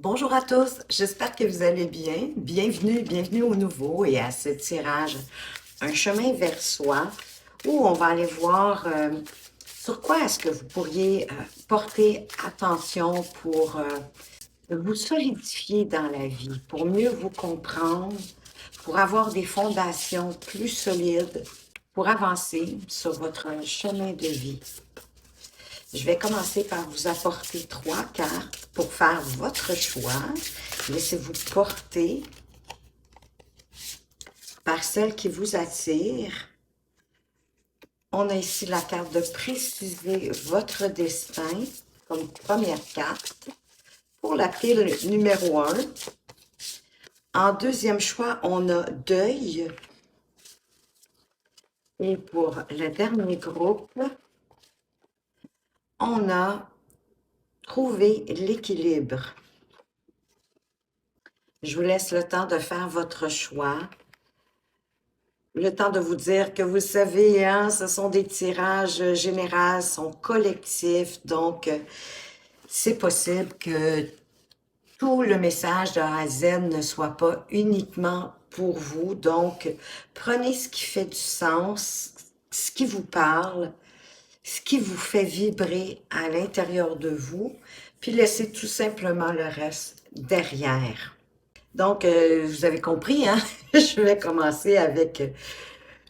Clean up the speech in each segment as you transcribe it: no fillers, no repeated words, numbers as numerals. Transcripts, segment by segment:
Bonjour à tous, j'espère que vous allez bien. Bienvenue au nouveau et à ce tirage Un chemin vers soi où on va aller voir sur quoi est-ce que vous pourriez porter attention pour vous solidifier dans la vie, pour mieux vous comprendre, pour avoir des fondations plus solides, pour avancer sur votre chemin de vie. Je vais commencer par vous apporter 3 cartes pour faire votre choix. Laissez-vous porter par celle qui vous attire. On a ici la carte de préciser votre destin comme première carte pour la pile numéro 1. En deuxième choix, on a deuil. Et pour le dernier groupe, on a trouvé l'équilibre. Je vous laisse le temps de faire votre choix. Le temps de vous dire que vous savez, hein, ce sont des tirages généraux, sont collectifs, donc c'est possible que tout le message de A à Z ne soit pas uniquement pour vous. Donc, prenez ce qui fait du sens, ce qui vous parle, ce qui vous fait vibrer à l'intérieur de vous, puis laissez tout simplement le reste derrière. Donc, vous avez compris, hein? Je vais commencer avec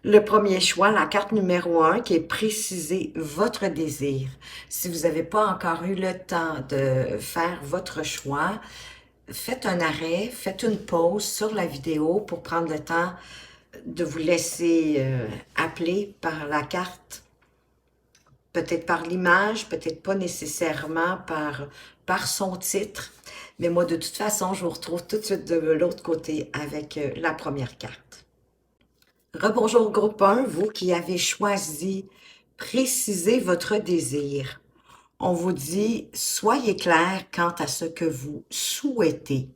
le premier choix, la carte numéro 1, qui est préciser votre désir. Si vous n'avez pas encore eu le temps de faire votre choix, faites un arrêt, faites une pause sur la vidéo pour prendre le temps de vous laisser appeler par la carte, peut-être par l'image, peut-être pas nécessairement par son titre. Mais moi, de toute façon, je vous retrouve tout de suite de l'autre côté avec la première carte. Rebonjour groupe 1, vous qui avez choisi préciser votre désir. On vous dit, soyez clair quant à ce que vous souhaitez.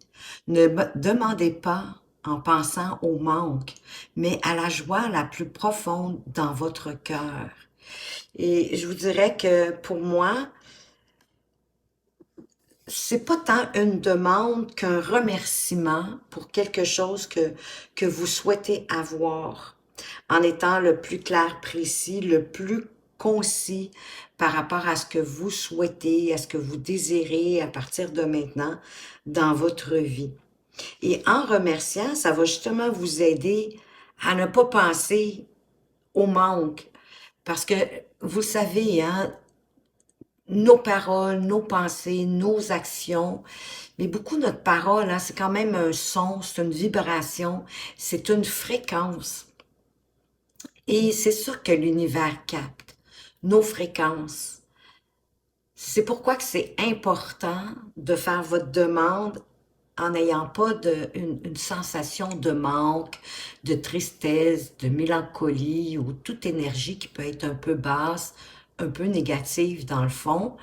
Ne demandez pas en pensant au manque, mais à la joie la plus profonde dans votre cœur. Et je vous dirais que pour moi, c'est pas tant une demande qu'un remerciement pour quelque chose que vous souhaitez avoir, en étant le plus clair, précis, le plus concis par rapport à ce que vous souhaitez, à ce que vous désirez à partir de maintenant dans votre vie. Et en remerciant, ça va justement vous aider à ne pas penser au manque. Parce que vous savez, hein, nos paroles, nos pensées, nos actions, mais beaucoup notre parole, hein, c'est quand même un son, c'est une vibration, c'est une fréquence. Et c'est ça que l'univers capte, nos fréquences. C'est pourquoi que c'est important de faire votre demande en n'ayant pas une sensation de manque, de tristesse, de mélancolie ou toute énergie qui peut être un peu basse, un peu négative dans le fond.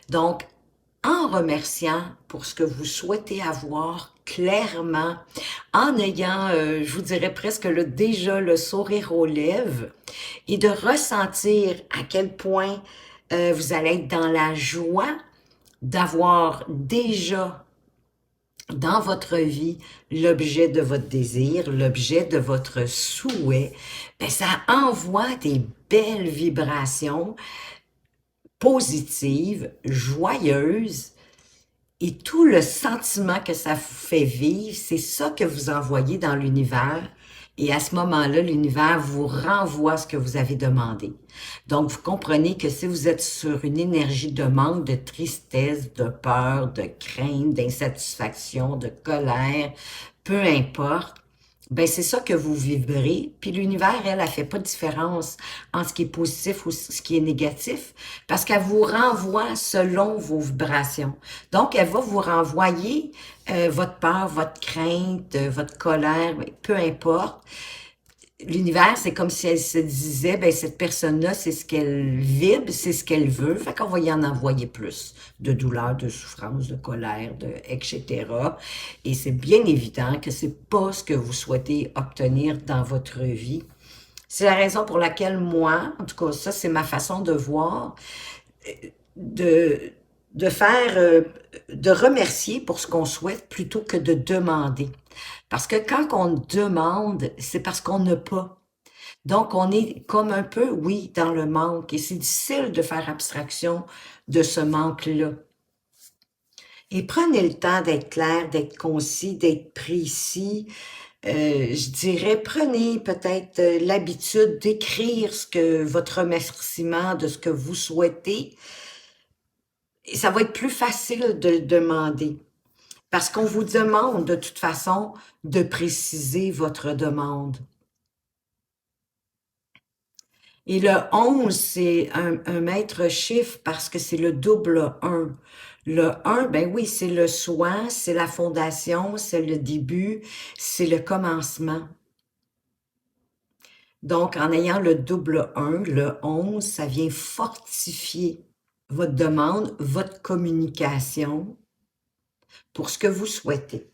Donc, en remerciant pour ce que vous souhaitez avoir clairement, en ayant, je vous dirais presque déjà le sourire aux lèvres et de ressentir à quel point vous allez être dans la joie d'avoir déjà dans votre vie l'objet de votre désir, l'objet de votre souhait, ben ça envoie des belles vibrations positives, joyeuses, et tout le sentiment que ça vous fait vivre, c'est ça que vous envoyez dans l'univers. Et à ce moment-là, l'univers vous renvoie ce que vous avez demandé. Donc, vous comprenez que si vous êtes sur une énergie de manque, de tristesse, de peur, de crainte, d'insatisfaction, de colère, peu importe, ben c'est ça que vous vibrez. Puis l'univers, elle fait pas de différence en ce qui est positif ou ce qui est négatif, parce qu'elle vous renvoie selon vos vibrations. Donc, elle va vous renvoyer votre peur, votre crainte, votre colère, peu importe. L'univers, c'est comme si elle se disait, ben cette personne-là, c'est ce qu'elle vibre, c'est ce qu'elle veut, fait qu'on va y en envoyer plus de douleur, de souffrance, de colère, etc. Et c'est bien évident que c'est pas ce que vous souhaitez obtenir dans votre vie. C'est la raison pour laquelle moi, en tout cas, ça, c'est ma façon de voir, de de remercier pour ce qu'on souhaite plutôt que de demander. Parce que quand on demande, c'est parce qu'on n'a pas. Donc, on est comme un peu, oui, dans le manque. Et c'est difficile de faire abstraction de ce manque-là. Et prenez le temps d'être clair, d'être concis, d'être précis. Je dirais, prenez peut-être l'habitude d'écrire ce que votre remerciement de ce que vous souhaitez. Et ça va être plus facile de le demander. Parce qu'on vous demande de toute façon de préciser votre demande. Et le 11, c'est un maître chiffre parce que c'est le double 1. Le 1, ben oui, c'est le soi, c'est la fondation, c'est le début, c'est le commencement. Donc, en ayant le double 1, le 11, ça vient fortifier votre demande, votre communication pour ce que vous souhaitez.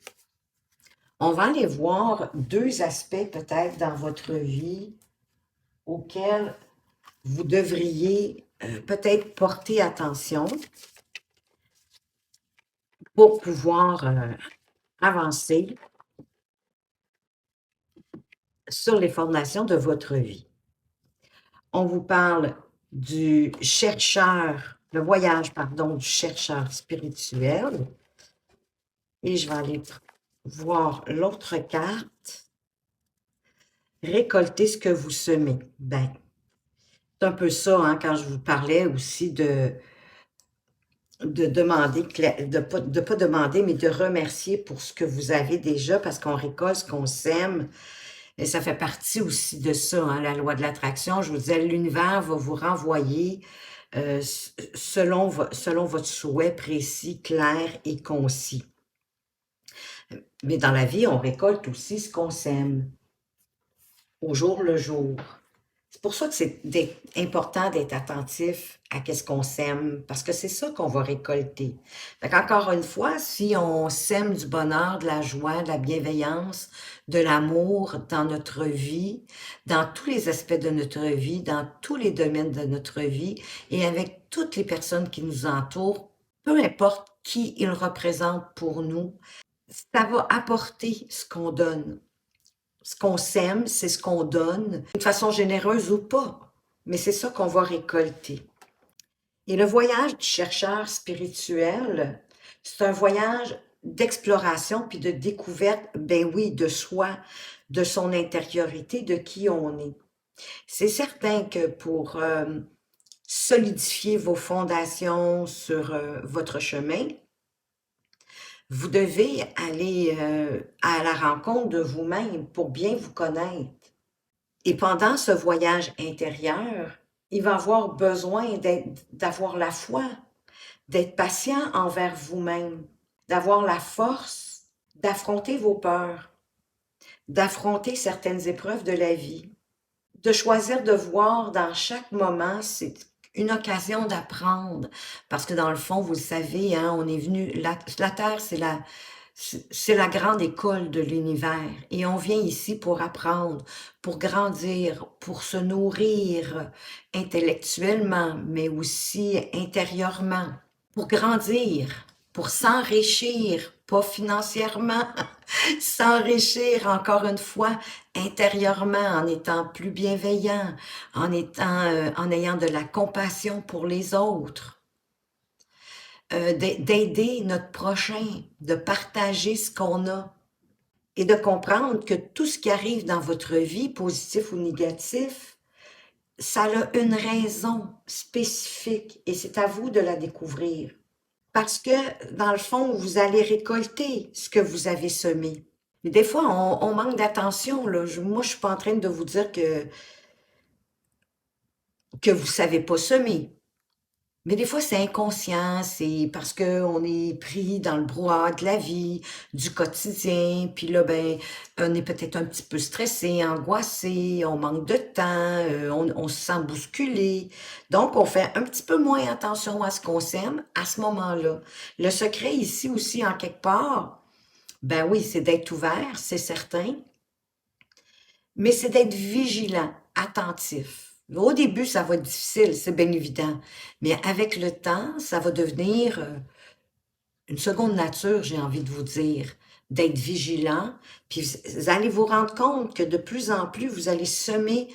On va aller voir deux aspects peut-être dans votre vie auxquels vous devriez peut-être porter attention pour pouvoir avancer sur les fondations de votre vie. On vous parle du chercheur, le voyage, pardon, du chercheur spirituel. Et je vais aller voir l'autre carte. Récolter ce que vous semez. Ben, c'est un peu ça, hein, quand je vous parlais aussi de demander, de pas demander, mais de remercier pour ce que vous avez déjà, parce qu'on récolte ce qu'on sème. Et ça fait partie aussi de ça, hein, la loi de l'attraction. Je vous disais, l'univers va vous renvoyer selon votre souhait précis, clair et concis. Mais dans la vie, on récolte aussi ce qu'on sème, au jour le jour. C'est pour ça que c'est important d'être attentif à ce qu'on sème, parce que c'est ça qu'on va récolter. Encore une fois, si on sème du bonheur, de la joie, de la bienveillance, de l'amour dans notre vie, dans tous les aspects de notre vie, dans tous les domaines de notre vie, et avec toutes les personnes qui nous entourent, peu importe qui ils représentent pour nous, ça va apporter ce qu'on donne. Ce qu'on sème, c'est ce qu'on donne, de façon généreuse ou pas, mais c'est ça qu'on va récolter. Et le voyage du chercheur spirituel, c'est un voyage d'exploration puis de découverte, ben oui, de soi, de son intériorité, de qui on est. C'est certain que pour solidifier vos fondations sur votre chemin, vous devez aller à la rencontre de vous-même pour bien vous connaître. Et pendant ce voyage intérieur, il va avoir besoin d'avoir la foi, d'être patient envers vous-même, d'avoir la force d'affronter vos peurs, d'affronter certaines épreuves de la vie, de choisir de voir dans chaque moment, c'est une occasion d'apprendre. Parce que dans le fond, vous le savez, hein, on est venu, la Terre, c'est la grande école de l'univers. Et on vient ici pour apprendre, pour grandir, pour se nourrir intellectuellement, mais aussi intérieurement, pour grandir, pour s'enrichir, pas financièrement, s'enrichir encore une fois intérieurement en étant plus bienveillant, en ayant de la compassion pour les autres, d'aider notre prochain, de partager ce qu'on a et de comprendre que tout ce qui arrive dans votre vie, positif ou négatif, ça a une raison spécifique et c'est à vous de la découvrir. Parce que, dans le fond, vous allez récolter ce que vous avez semé. Mais des fois, on manque d'attention, là. Moi, je suis pas en train de vous dire que vous savez pas semer. Mais des fois, c'est inconscient, c'est parce qu'on est pris dans le brouhaha de la vie, du quotidien, puis là, ben, on est peut-être un petit peu stressé, angoissé, on manque de temps, on se sent bousculé. Donc, on fait un petit peu moins attention à ce qu'on sème à ce moment-là. Le secret ici aussi, en quelque part, ben oui, c'est d'être ouvert, c'est certain, mais c'est d'être vigilant, attentif. Au début, ça va être difficile, c'est bien évident. Mais avec le temps, ça va devenir une seconde nature, j'ai envie de vous dire, d'être vigilant. Puis vous allez vous rendre compte que de plus en plus, vous allez semer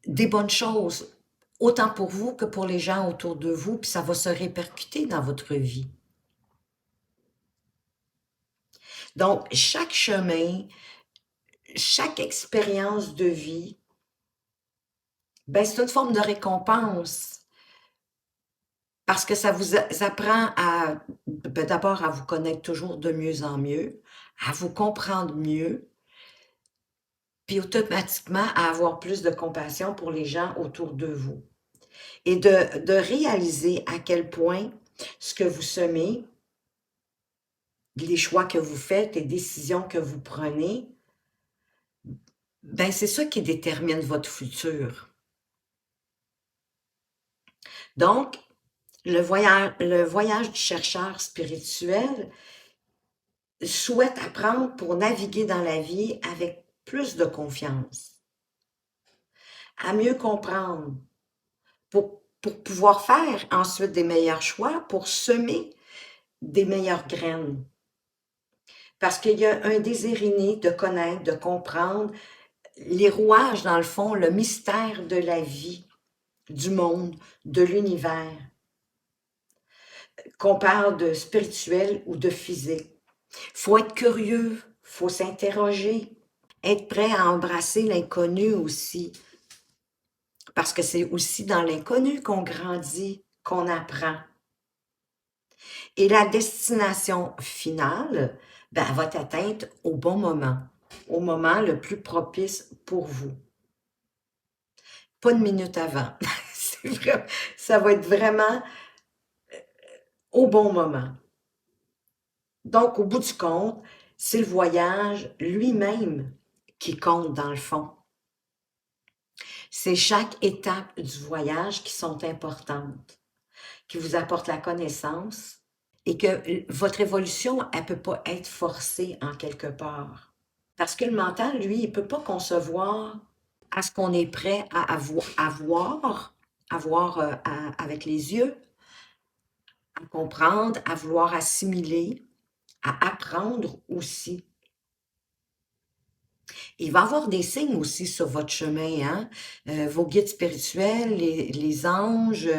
des bonnes choses, autant pour vous que pour les gens autour de vous, puis ça va se répercuter dans votre vie. Donc, chaque chemin, chaque expérience de vie, ben, c'est une forme de récompense. Parce que ça vous apprend à, ben, d'abord à vous connaître toujours de mieux en mieux, à vous comprendre mieux, puis automatiquement à avoir plus de compassion pour les gens autour de vous. Et de réaliser à quel point ce que vous semez, les choix que vous faites, les décisions que vous prenez, ben c'est ça qui détermine votre futur. Donc, le voyage du chercheur spirituel souhaite apprendre pour naviguer dans la vie avec plus de confiance, à mieux comprendre, pour pouvoir faire ensuite des meilleurs choix, pour semer des meilleures graines. Parce qu'il y a un désir inné de connaître, de comprendre les rouages, dans le fond, le mystère de la vie, du monde, de l'univers, qu'on parle de spirituel ou de physique. Faut être curieux, faut s'interroger, être prêt à embrasser l'inconnu aussi, parce que c'est aussi dans l'inconnu qu'on grandit, qu'on apprend. Et la destination finale, ben, elle va être atteinte au bon au moment le plus propice pour vous. Pas de minute avant. Ça va être vraiment au bon moment. Donc, au bout du compte, c'est le voyage lui-même qui compte dans le fond. C'est chaque étape du voyage qui sont importantes, qui vous apportent la connaissance et que votre évolution, elle ne peut pas être forcée en quelque part. Parce que le mental, lui, il ne peut pas concevoir à ce qu'on est prêt à voir avec les yeux, à comprendre, à vouloir assimiler, à apprendre aussi. Il va y avoir des signes aussi sur votre chemin, hein? Vos guides spirituels, les anges,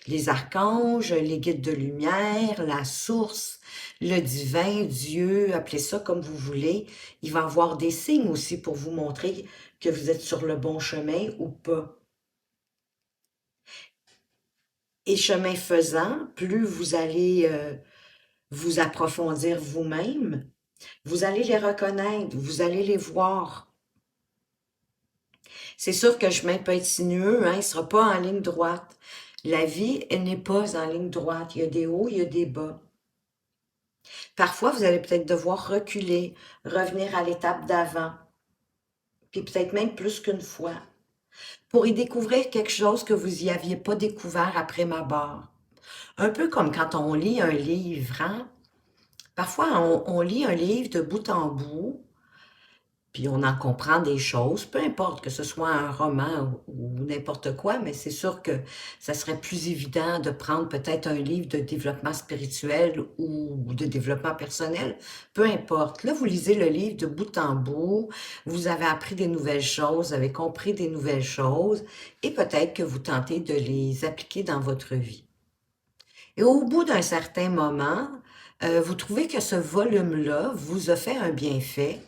les archanges, les guides de lumière, la source, le divin, Dieu, appelez ça comme vous voulez. Il va y avoir des signes aussi pour vous montrer que vous êtes sur le bon chemin ou pas. Et chemin faisant, plus vous allez vous approfondir vous-même, vous allez les reconnaître, vous allez les voir. C'est sûr que le chemin peut être sinueux, hein, il ne sera pas en ligne droite. La vie, elle n'est pas en ligne droite. Il y a des hauts, il y a des bas. Parfois, vous allez peut-être devoir reculer, revenir à l'étape d'avant, puis peut-être même plus qu'une fois, pour y découvrir quelque chose que vous n'y aviez pas découvert après ma barre. Un peu comme quand on lit un livre, hein? Parfois, on lit un livre de bout en bout, puis on en comprend des choses, peu importe que ce soit un roman ou n'importe quoi, mais c'est sûr que ça serait plus évident de prendre peut-être un livre de développement spirituel ou de développement personnel, peu importe. Là, vous lisez le livre de bout en bout, vous avez appris des nouvelles choses, vous avez compris des nouvelles choses, et peut-être que vous tentez de les appliquer dans votre vie. Et au bout d'un certain moment, vous trouvez que ce volume-là vous a fait un bienfait,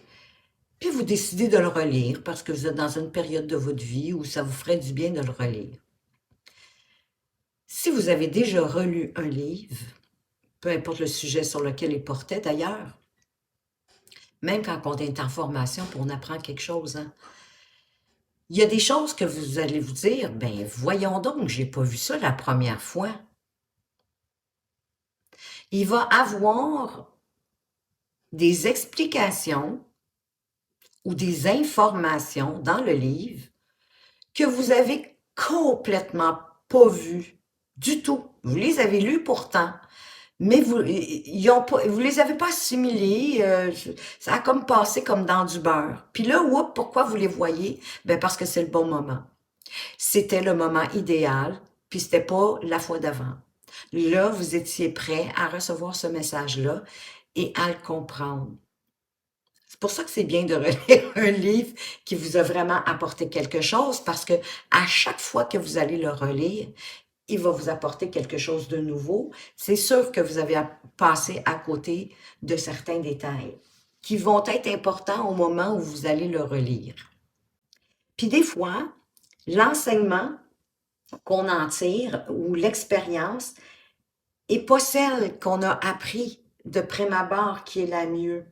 puis vous décidez de le relire parce que vous êtes dans une période de votre vie où ça vous ferait du bien de le relire. Si vous avez déjà relu un livre, peu importe le sujet sur lequel il portait d'ailleurs, même quand on est en formation, puis on apprend quelque chose, hein, il y a des choses que vous allez vous dire, ben voyons donc, j'ai pas vu ça la première fois. Il va avoir des explications ou des informations dans le livre que vous avez complètement pas vues du tout. Vous les avez lues pourtant, mais vous les avez pas assimilées. Ça a comme passé comme dans du beurre. Puis là, oups, pourquoi vous les voyez? Ben parce que c'est le bon moment. C'était le moment idéal, puis c'était pas la fois d'avant. Là, vous étiez prêt à recevoir ce message-là et à le comprendre. C'est pour ça que c'est bien de relire un livre qui vous a vraiment apporté quelque chose, parce que à chaque fois que vous allez le relire, il va vous apporter quelque chose de nouveau. C'est sûr que vous avez passé à côté de certains détails qui vont être importants au moment où vous allez le relire. Puis des fois, l'enseignement qu'on en tire ou l'expérience est pas celle qu'on a appris de prime abord qui est la mieux.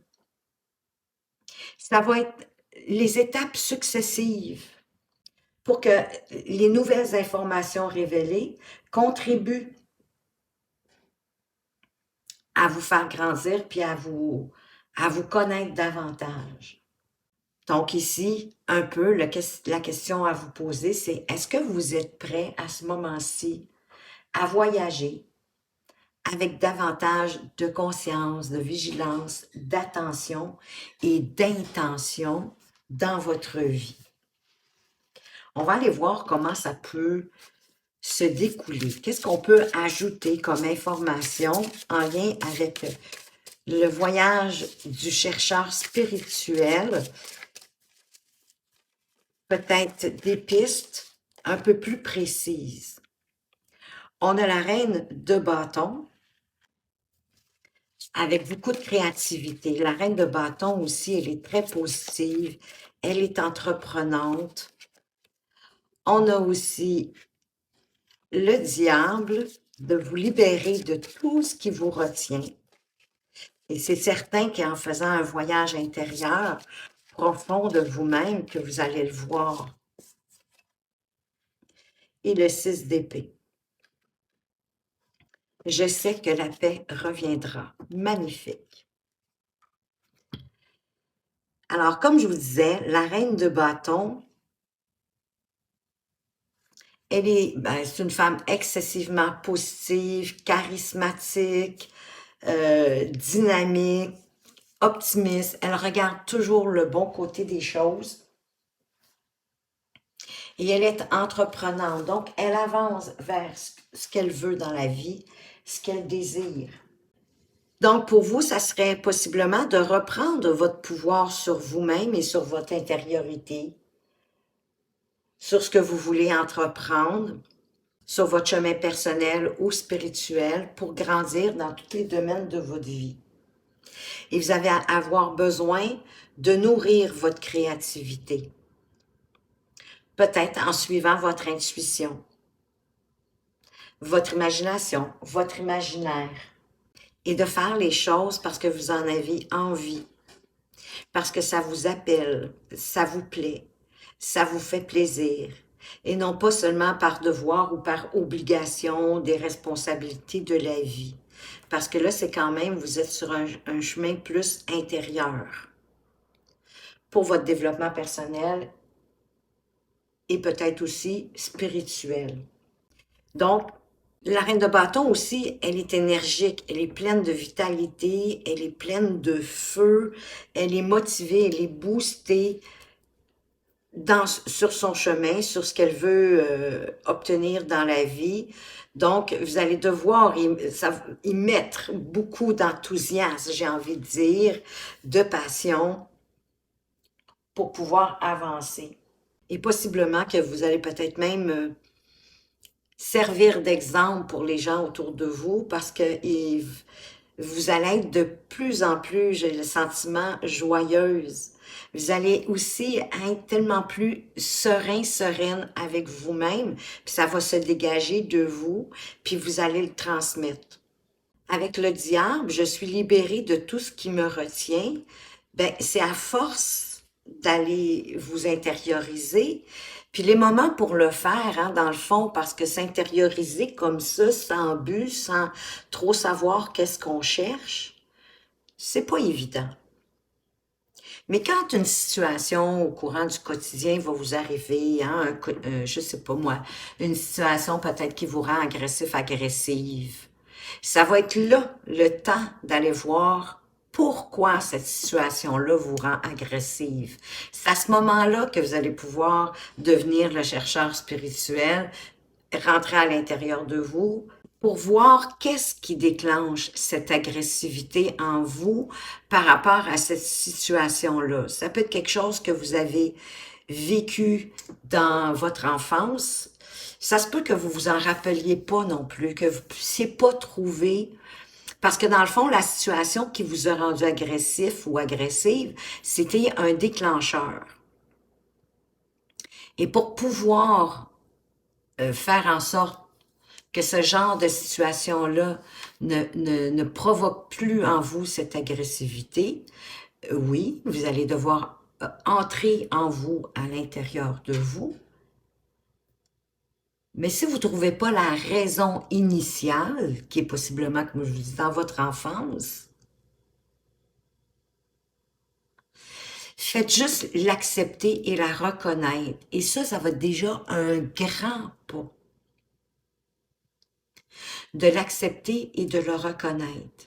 Ça va être les étapes successives pour que les nouvelles informations révélées contribuent à vous faire grandir puis à vous connaître davantage. Donc ici, un peu, la question à vous poser, c'est est-ce que vous êtes prêt à ce moment-ci à voyager avec davantage de conscience, de vigilance, d'attention et d'intention dans votre vie? On va aller voir comment ça peut se découler. Qu'est-ce qu'on peut ajouter comme information en lien avec le voyage du chercheur spirituel? Peut-être des pistes un peu plus précises. On a la reine de bâton avec beaucoup de créativité. La reine de bâton aussi, elle est très positive. Elle est entreprenante. On a aussi le diable, de vous libérer de tout ce qui vous retient. Et c'est certain qu'en faisant un voyage intérieur profond de vous-même, que vous allez le voir. Et le 6 d'épée. Je sais que la paix reviendra. Magnifique. Alors, comme je vous disais, la reine de bâton, c'est une femme excessivement positive, charismatique, dynamique, optimiste. Elle regarde toujours le bon côté des choses. Et elle est entreprenante. Donc, elle avance vers ce qu'elle veut dans la vie, ce qu'elle désire. Donc, pour vous, ça serait possiblement de reprendre votre pouvoir sur vous-même et sur votre intériorité, sur ce que vous voulez entreprendre, sur votre chemin personnel ou spirituel pour grandir dans tous les domaines de votre vie. Et vous allez avoir besoin de nourrir votre créativité, peut-être en suivant votre intuition, votre imagination, votre imaginaire, et de faire les choses parce que vous en avez envie, parce que ça vous appelle, ça vous plaît, ça vous fait plaisir, et non pas seulement par devoir ou par obligation des responsabilités de la vie. Parce que là, c'est quand même, vous êtes sur un chemin plus intérieur pour votre développement personnel et peut-être aussi spirituel. Donc, la reine de bâton aussi, elle est énergique, elle est pleine de vitalité, elle est pleine de feu, elle est motivée, elle est boostée sur son chemin, sur ce qu'elle veut obtenir dans la vie. Donc, vous allez devoir y mettre beaucoup d'enthousiasme, j'ai envie de dire, de passion pour pouvoir avancer. Et possiblement que vous allez peut-être même servir d'exemple pour les gens autour de vous parce que vous allez être de plus en plus, j'ai le sentiment, joyeuse. Vous allez aussi être tellement plus sereine avec vous-même, puis ça va se dégager de vous, puis vous allez le transmettre. Avec le diable, je suis libérée de tout ce qui me retient. Ben, c'est à force d'aller vous intérioriser. Puis les moments pour le faire, hein, dans le fond, parce que s'intérioriser comme ça, sans but, sans trop savoir qu'est-ce qu'on cherche, c'est pas évident. Mais quand une situation au courant du quotidien va vous arriver, hein, je sais pas moi, une situation peut-être qui vous rend agressif, agressive, ça va être là le temps d'aller voir pourquoi cette situation-là vous rend agressive. C'est à ce moment-là que vous allez pouvoir devenir le chercheur spirituel, rentrer à l'intérieur de vous pour voir qu'est-ce qui déclenche cette agressivité en vous par rapport à cette situation-là. Ça peut être quelque chose que vous avez vécu dans votre enfance. Ça se peut que vous vous en rappeliez pas non plus, que vous puissiez pas trouver, parce que dans le fond, la situation qui vous a rendu agressif ou agressive, c'était un déclencheur. Et pour pouvoir faire en sorte que ce genre de situation-là ne provoque plus en vous cette agressivité, oui, vous allez devoir entrer en vous, à l'intérieur de vous. Mais si vous ne trouvez pas la raison initiale, qui est possiblement, comme je vous dis, dans votre enfance, faites juste l'accepter et la reconnaître. Et ça va être déjà un grand pas. De l'accepter et de le reconnaître.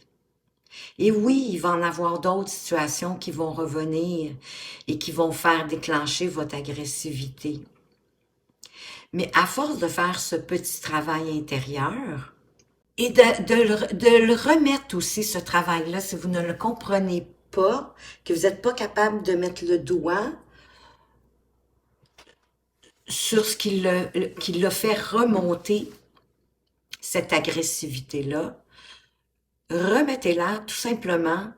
Et oui, il va en avoir d'autres situations qui vont revenir et qui vont faire déclencher votre agressivité. Mais à force de faire ce petit travail intérieur et de le remettre aussi, ce travail-là, si vous ne le comprenez pas, que vous n'êtes pas capable de mettre le doigt sur ce qui l'a fait remonter, cette agressivité-là, remettez-la tout simplement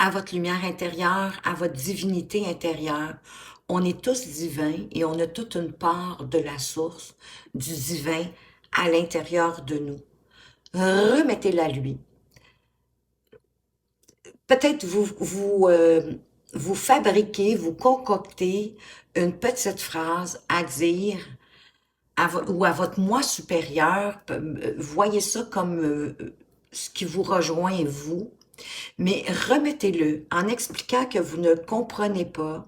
à votre lumière intérieure, à votre divinité intérieure. On est tous divins et on a toute une part de la source du divin à l'intérieur de nous. Remettez-la à lui. Peut-être vous fabriquez, vous concoctez une petite phrase à dire ou à votre moi supérieur. Voyez ça comme ce qui vous rejoint, vous. Mais remettez-le en expliquant que vous ne comprenez pas,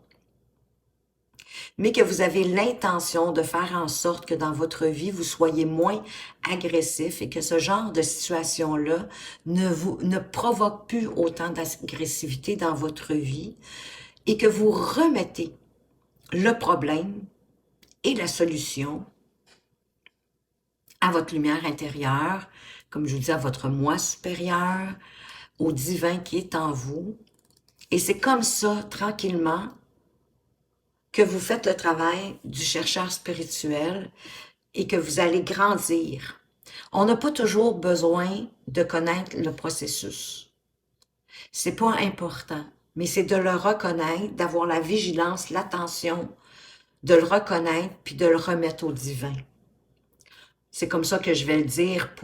mais que vous avez l'intention de faire en sorte que dans votre vie, vous soyez moins agressif et que ce genre de situation-là ne provoque plus autant d'agressivité dans votre vie et que vous remettez le problème et la solution à votre lumière intérieure, comme je vous dis, à votre moi supérieur, au divin qui est en vous. Et c'est comme ça, tranquillement, que vous faites le travail du chercheur spirituel et que vous allez grandir. On n'a pas toujours besoin de connaître le processus. C'est pas important, mais c'est de le reconnaître, d'avoir la vigilance, l'attention, de le reconnaître puis de le remettre au divin. C'est comme ça que je vais le dire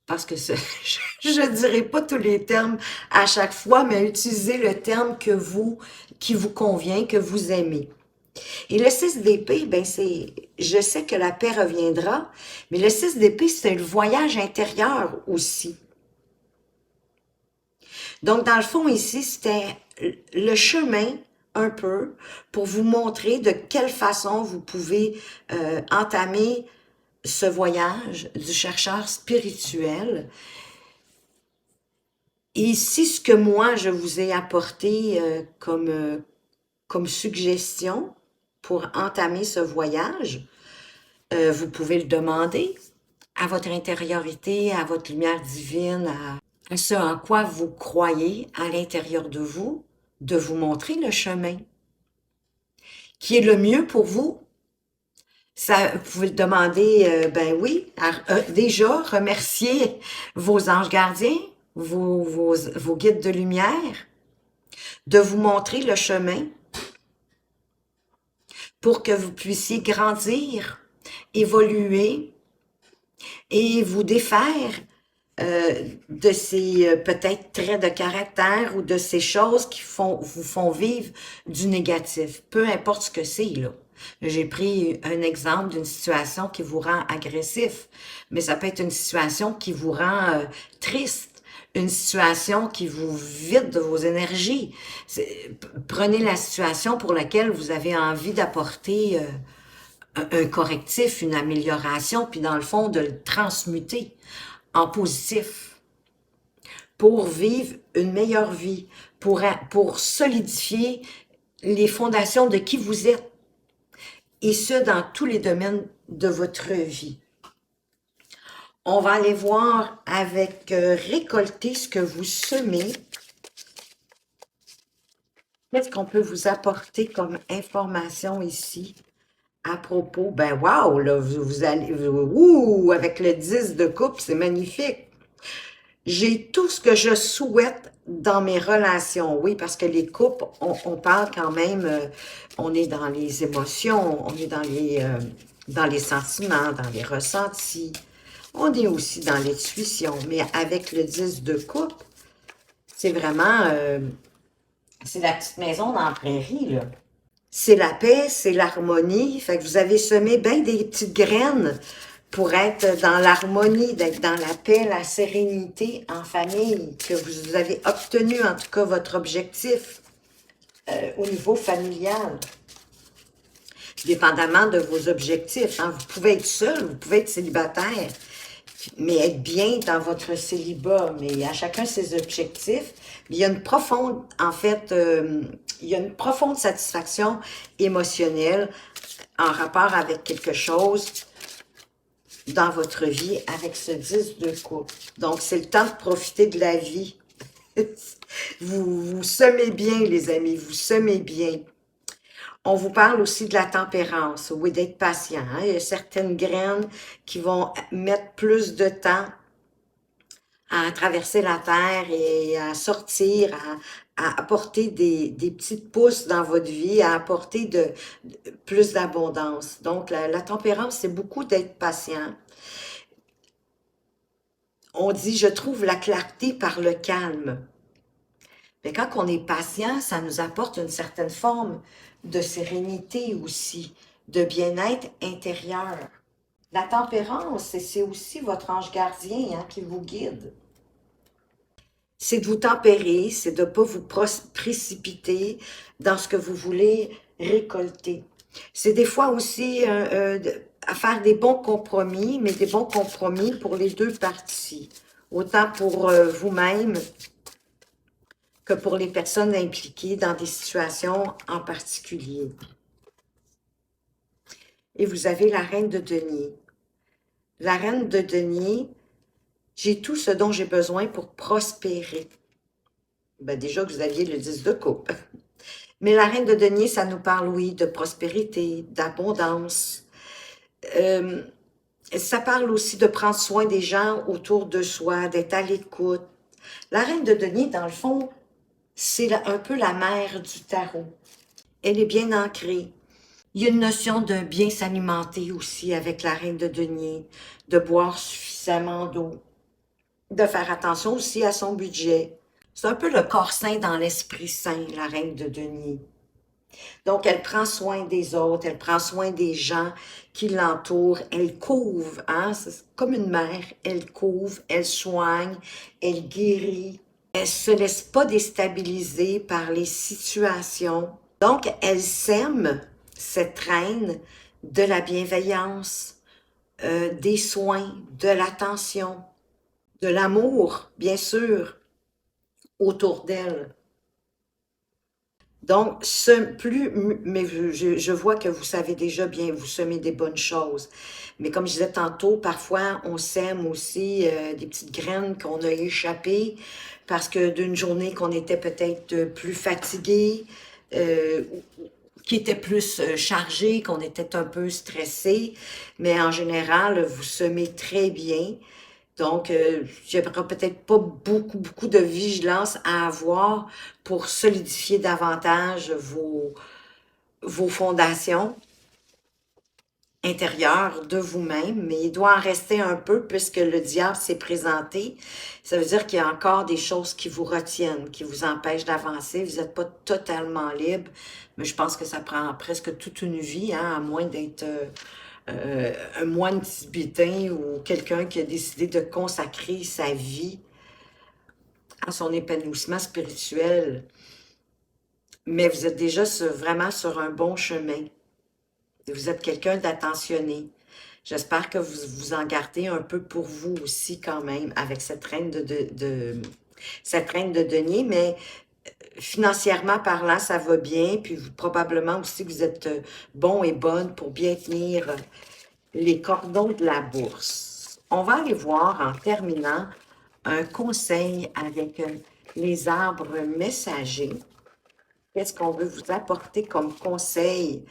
parce que je ne dirai pas tous les termes à chaque fois, mais utilisez le terme qui vous convient, que vous aimez. Et le 6 d'épée, ben je sais que la paix reviendra, mais le 6 d'épée, c'est le voyage intérieur aussi. Donc, dans le fond, ici, c'était le chemin un peu pour vous montrer de quelle façon vous pouvez entamer ce voyage du chercheur spirituel. Et ici, ce que moi, je vous ai apporté comme suggestion pour entamer ce voyage, vous pouvez le demander à votre intériorité, à votre lumière divine, à ce en quoi vous croyez à l'intérieur de vous montrer le chemin qui est le mieux pour vous. Ça, vous pouvez le demander, ben oui, déjà remercier vos anges gardiens, vos guides de lumière, de vous montrer le chemin pour que vous puissiez grandir, évoluer et vous défaire de ces peut-être traits de caractère ou de ces choses qui vous font vivre du négatif. Peu importe ce que c'est, là. J'ai pris un exemple d'une situation qui vous rend agressif, mais ça peut être une situation qui vous rend triste, une situation qui vous vide de vos énergies. Prenez la situation pour laquelle vous avez envie d'apporter un correctif, une amélioration, puis dans le fond, de le transmuter en positif, pour vivre une meilleure vie, pour solidifier les fondations de qui vous êtes, et ce, dans tous les domaines de votre vie. On va aller voir avec récolter ce que vous semez. Qu'est-ce qu'on peut vous apporter comme information ici à propos? Ben, wow, là, vous allez, ouh, avec le 10 de coupe, c'est magnifique. J'ai tout ce que je souhaite dans mes relations. Oui, parce que les couples, on parle quand même, on est dans les émotions, on est dans les sentiments, dans les ressentis. On est aussi dans l'intuition, mais avec le 10 de coupe, c'est vraiment, c'est la petite maison dans la prairie, là. C'est la paix, c'est l'harmonie. Fait que vous avez semé bien des petites graines pour être dans l'harmonie, d'être dans la paix, la sérénité en famille, que vous avez obtenu en tout cas votre objectif au niveau familial, dépendamment de vos objectifs. Hein. Vous pouvez être seul, vous pouvez être célibataire, mais être bien dans votre célibat, mais à chacun ses objectifs. Il y a une profonde, en fait, il y a une profonde satisfaction émotionnelle en rapport avec quelque chose dans votre vie avec ce 10 de coupe. Donc, c'est le temps de profiter de la vie. Vous semez bien, les amis, vous semez bien. On vous parle aussi de la tempérance, oui, d'être patient. Hein? Il y a certaines graines qui vont mettre plus de temps à traverser la terre et à sortir, à apporter des petites pousses dans votre vie, à apporter plus d'abondance. Donc, la tempérance, c'est beaucoup d'être patient. On dit, je trouve la clarté par le calme. Mais quand on est patient, ça nous apporte une certaine forme de sérénité aussi, de bien-être intérieur. La tempérance, c'est aussi votre ange gardien hein, qui vous guide. C'est de vous tempérer, c'est de ne pas vous précipiter dans ce que vous voulez récolter. C'est des fois aussi à faire des bons compromis, mais des bons compromis pour les deux parties. Autant pour vous-même que pour les personnes impliquées dans des situations en particulier. Et vous avez la reine de denier. La reine de denier, j'ai tout ce dont j'ai besoin pour prospérer. Ben déjà que vous aviez le 10 de coupe. Mais la reine de denier, ça nous parle, oui, de prospérité, d'abondance. Ça parle aussi de prendre soin des gens autour de soi, d'être à l'écoute. La reine de denier, dans le fond, c'est un peu la mère du tarot. Elle est bien ancrée. Il y a une notion de bien s'alimenter aussi avec la reine de denier, de boire suffisamment d'eau, de faire attention aussi à son budget. C'est un peu le corps sain dans l'esprit sain, la reine de denier. Donc, elle prend soin des autres, elle prend soin des gens qui l'entourent, elle couvre, hein? C'est comme une mère, elle couvre, elle soigne, elle guérit. Elle ne se laisse pas déstabiliser par les situations. Donc, elle sème, cette reine, de la bienveillance, des soins, de l'attention, de l'amour, bien sûr, autour d'elle. Donc, mais je vois que vous savez déjà bien, vous semez des bonnes choses. Mais comme je disais tantôt, parfois, on sème aussi des petites graines qu'on a échappées parce que d'une journée qu'on était peut-être plus fatigué, qui était plus chargé, qu'on était un peu stressé. Mais en général, vous semez très bien. Donc, il n'y aura peut-être pas beaucoup de vigilance à avoir pour solidifier davantage vos fondations intérieures de vous-même, mais il doit en rester un peu puisque le diable s'est présenté. Ça veut dire qu'il y a encore des choses qui vous retiennent, qui vous empêchent d'avancer. Vous n'êtes pas totalement libre, mais je pense que ça prend presque toute une vie, hein, à moins d'être un moine tibétain ou quelqu'un qui a décidé de consacrer sa vie à son épanouissement spirituel. Mais vous êtes déjà vraiment sur un bon chemin. Vous êtes quelqu'un d'attentionné. J'espère que vous vous en gardez un peu pour vous aussi quand même avec cette reine cette reine de denier, mais financièrement parlant, ça va bien, puis probablement aussi que vous êtes bon et bonne pour bien tenir les cordons de la bourse. On va aller voir en terminant un conseil avec les arbres messagers. Qu'est-ce qu'on veut vous apporter comme conseil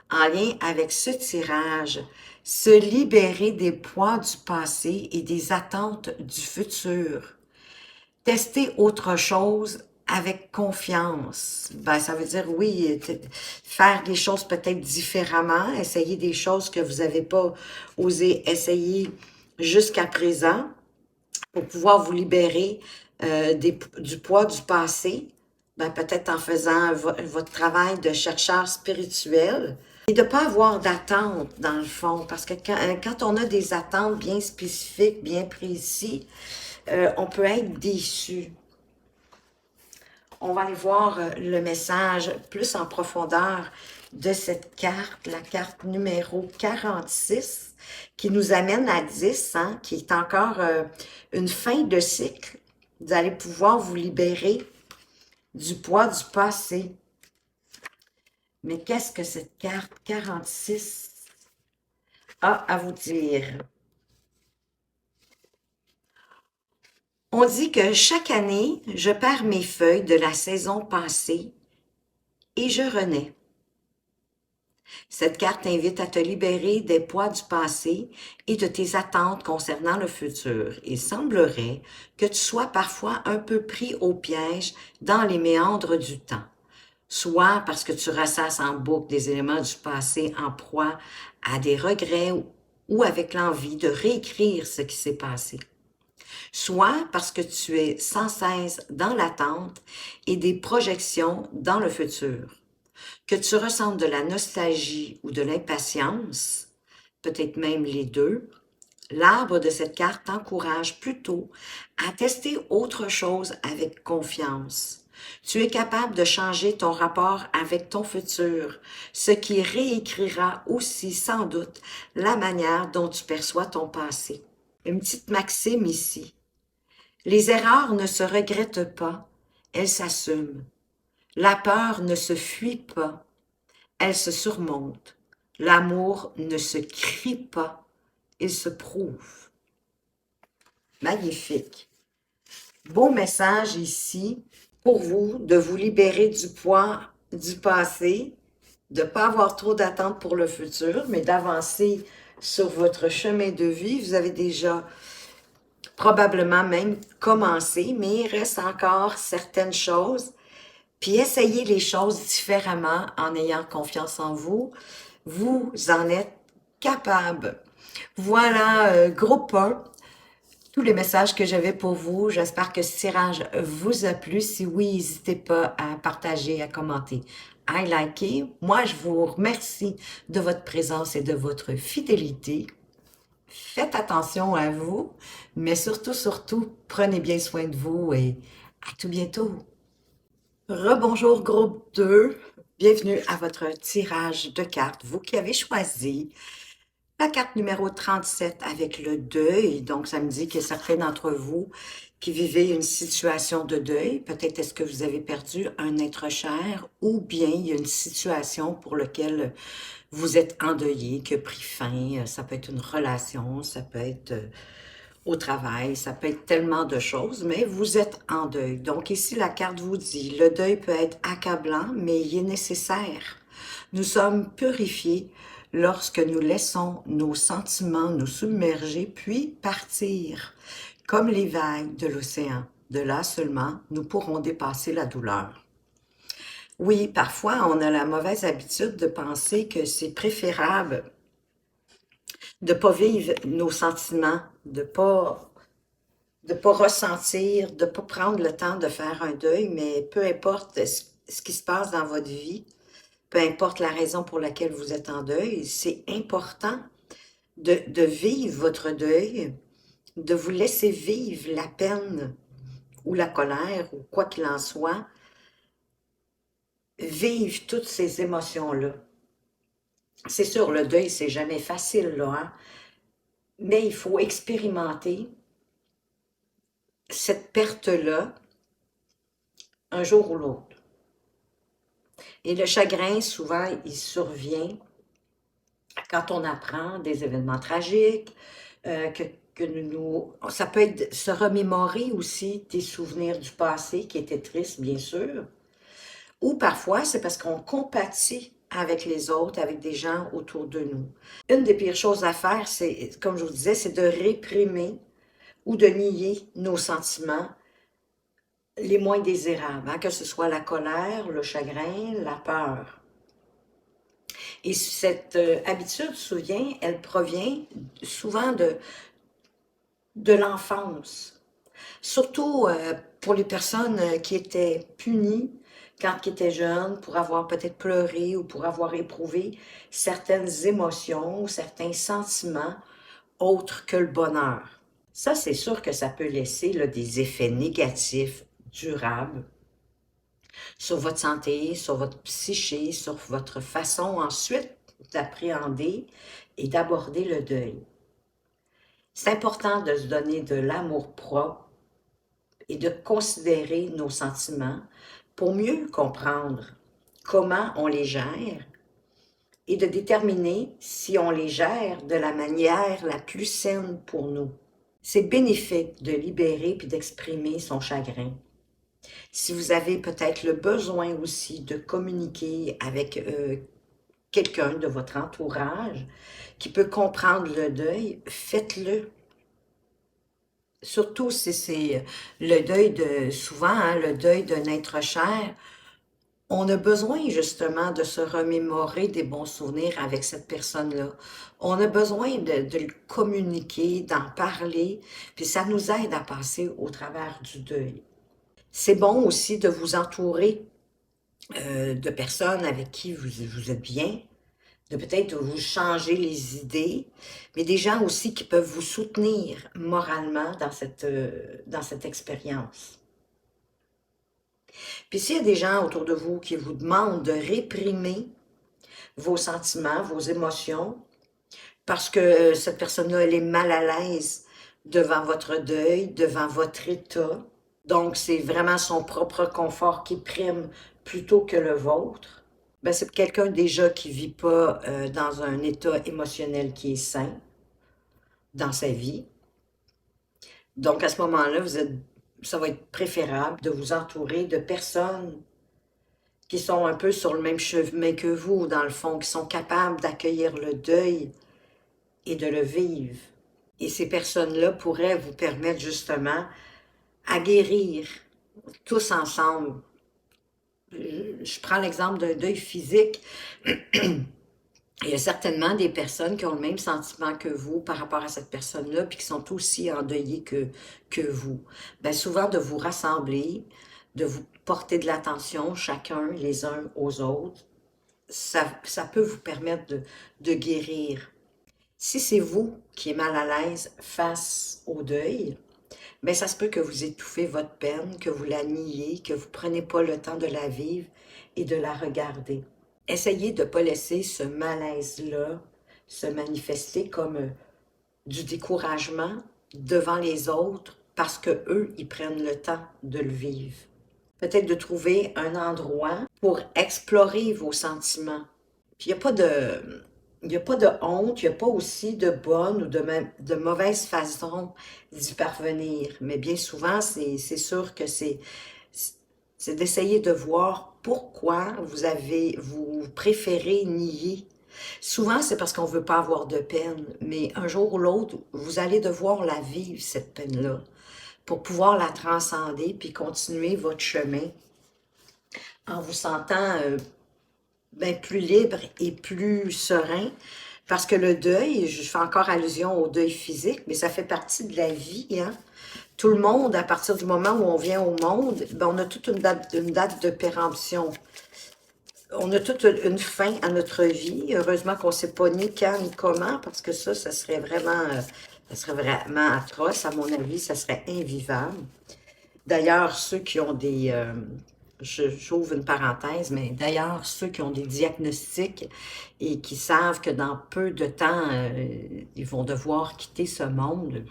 en lien avec ce tirage? Se libérer des poids du passé et des attentes du futur. Tester autre chose avec confiance. Ben, ça veut dire, oui, faire des choses peut-être différemment, essayer des choses que vous n'avez pas osé essayer jusqu'à présent pour pouvoir vous libérer du poids du passé, ben, peut-être en faisant votre travail de chercheur spirituel et de ne pas avoir d'attente dans le fond, parce que quand on a des attentes bien spécifiques, bien précises, on peut être déçu. On va aller voir le message plus en profondeur de cette carte, la carte numéro 46, qui nous amène à 10, hein, qui est encore une fin de cycle. Vous allez pouvoir vous libérer du poids du passé. Mais qu'est-ce que cette carte 46 a à vous dire? On dit que chaque année, je perds mes feuilles de la saison passée et je renais. Cette carte t'invite à te libérer des poids du passé et de tes attentes concernant le futur. Il semblerait que tu sois parfois un peu pris au piège dans les méandres du temps, soit parce que tu ressasses en boucle des éléments du passé en proie à des regrets ou avec l'envie de réécrire ce qui s'est passé, soit parce que tu es sans cesse dans l'attente et des projections dans le futur. Que tu ressentes de la nostalgie ou de l'impatience, peut-être même les deux, l'arbre de cette carte t'encourage plutôt à tester autre chose avec confiance. Tu es capable de changer ton rapport avec ton futur, ce qui réécrira aussi sans doute la manière dont tu perçois ton passé. Une petite maxime ici. Les erreurs ne se regrettent pas, elles s'assument. La peur ne se fuit pas, elle se surmonte. L'amour ne se crie pas, il se prouve. Magnifique. Beau message ici pour vous de vous libérer du poids du passé, de ne pas avoir trop d'attentes pour le futur, mais d'avancer sur votre chemin de vie. Vous avez déjà probablement même commencé, mais il reste encore certaines choses. Puis essayez les choses différemment en ayant confiance en vous. Vous en êtes capable. Voilà, groupe 1, tous les messages que j'avais pour vous. J'espère que ce tirage vous a plu. Si oui, n'hésitez pas à partager, à commenter, à liker. Moi, je vous remercie de votre présence et de votre fidélité. Faites attention à vous, mais surtout, prenez bien soin de vous et à tout bientôt. Rebonjour groupe 2, bienvenue à votre tirage de cartes. Vous qui avez choisi la carte numéro 37 avec le deuil, donc ça me dit qu'il y a certains d'entre vous qui vivez une situation de deuil. Peut-être est-ce que vous avez perdu un être cher ou bien il y a une situation pour laquelle vous êtes endeuillé, qui a pris fin. Ça peut être une relation, ça peut être au travail, ça peut être tellement de choses, mais vous êtes en deuil. Donc ici, la carte vous dit, le deuil peut être accablant, mais il est nécessaire. Nous sommes purifiés lorsque nous laissons nos sentiments nous submerger, puis partir, comme les vagues de l'océan. De là seulement, nous pourrons dépasser la douleur. Oui, parfois, on a la mauvaise habitude de penser que c'est préférable de ne pas vivre nos sentiments, de pas ressentir, de ne pas prendre le temps de faire un deuil, mais peu importe ce qui se passe dans votre vie, peu importe la raison pour laquelle vous êtes en deuil, c'est important de vivre votre deuil, de vous laisser vivre la peine ou la colère ou quoi qu'il en soit, vivre toutes ces émotions-là. C'est sûr, le deuil, c'est jamais facile, là, hein? mais il faut expérimenter cette perte-là un jour ou l'autre. Et le chagrin, souvent, il survient quand on apprend des événements tragiques, que ça peut être se remémorer aussi des souvenirs du passé qui étaient tristes, bien sûr, ou parfois c'est parce qu'on compatit avec les autres, avec des gens autour de nous. Une des pires choses à faire, c'est, comme je vous disais, c'est de réprimer ou de nier nos sentiments les moins désirables, hein, que ce soit la colère, le chagrin, la peur. Et cette habitude, souviens, elle provient souvent de l'enfance. Surtout pour les personnes qui étaient punies quand ils étaient jeunes pour avoir peut-être pleuré ou pour avoir éprouvé certaines émotions ou certains sentiments autres que le bonheur. Ça, c'est sûr que ça peut laisser là, des effets négatifs durables sur votre santé, sur votre psyché, sur votre façon ensuite d'appréhender et d'aborder le deuil. C'est important de se donner de l'amour propre et de considérer nos sentiments pour mieux comprendre comment on les gère et de déterminer si on les gère de la manière la plus saine pour nous. C'est bénéfique de libérer puis d'exprimer son chagrin. Si vous avez peut-être le besoin aussi de communiquer avec quelqu'un de votre entourage qui peut comprendre le deuil, faites-le. Surtout si c'est le deuil de, souvent, hein, le deuil d'un être cher, on a besoin justement de se remémorer des bons souvenirs avec cette personne-là. On a besoin de le communiquer, d'en parler, puis ça nous aide à passer au travers du deuil. C'est bon aussi de vous entourer de personnes avec qui vous êtes bien, de peut-être vous changer les idées, mais des gens aussi qui peuvent vous soutenir moralement dans cette expérience. Puis s'il y a des gens autour de vous qui vous demandent de réprimer vos sentiments, vos émotions, parce que cette personne-là, elle est mal à l'aise devant votre deuil, devant votre état, donc c'est vraiment son propre confort qui prime plutôt que le vôtre, ben c'est quelqu'un déjà qui vit pas dans un état émotionnel qui est sain dans sa vie. Donc à ce moment-là, ça va être préférable de vous entourer de personnes qui sont un peu sur le même chemin que vous, dans le fond, qui sont capables d'accueillir le deuil et de le vivre. Et ces personnes-là pourraient vous permettre justement à guérir tous ensemble. Je prends l'exemple d'un deuil physique. Il y a certainement des personnes qui ont le même sentiment que vous par rapport à cette personne-là, puis qui sont aussi endeuillées que vous. Bien, souvent, de vous rassembler, de vous porter de l'attention chacun les uns aux autres, ça peut vous permettre de guérir. Si c'est vous qui êtes mal à l'aise face au deuil, bien, ça se peut que vous étouffez votre peine, que vous la niez, que vous ne prenez pas le temps de la vivre et de la regarder. Essayez de ne pas laisser ce malaise-là se manifester comme du découragement devant les autres parce que eux, ils prennent le temps de le vivre. Peut-être de trouver un endroit pour explorer vos sentiments. Puis il y a pas de honte, il n'y a pas aussi de bonne ou de mauvaise façon d'y parvenir. Mais bien souvent, c'est sûr que c'est d'essayer de voir pourquoi vous préférez nier. Souvent, c'est parce qu'on ne veut pas avoir de peine, mais un jour ou l'autre, vous allez devoir la vivre, cette peine-là, pour pouvoir la transcender puis continuer votre chemin en vous sentant ben, plus libre et plus serein. Parce que le deuil, je fais encore allusion au deuil physique, mais ça fait partie de la vie, hein? Tout le monde, à partir du moment où on vient au monde, ben on a toute une date de péremption. On a toute une fin à notre vie. Heureusement qu'on ne sait pas ni quand ni comment, parce que ça serait vraiment atroce. À mon avis, ça serait invivable. D'ailleurs, ceux qui ont j'ouvre une parenthèse, mais d'ailleurs, ceux qui ont des diagnostics et qui savent que dans peu de temps, ils vont devoir quitter ce monde,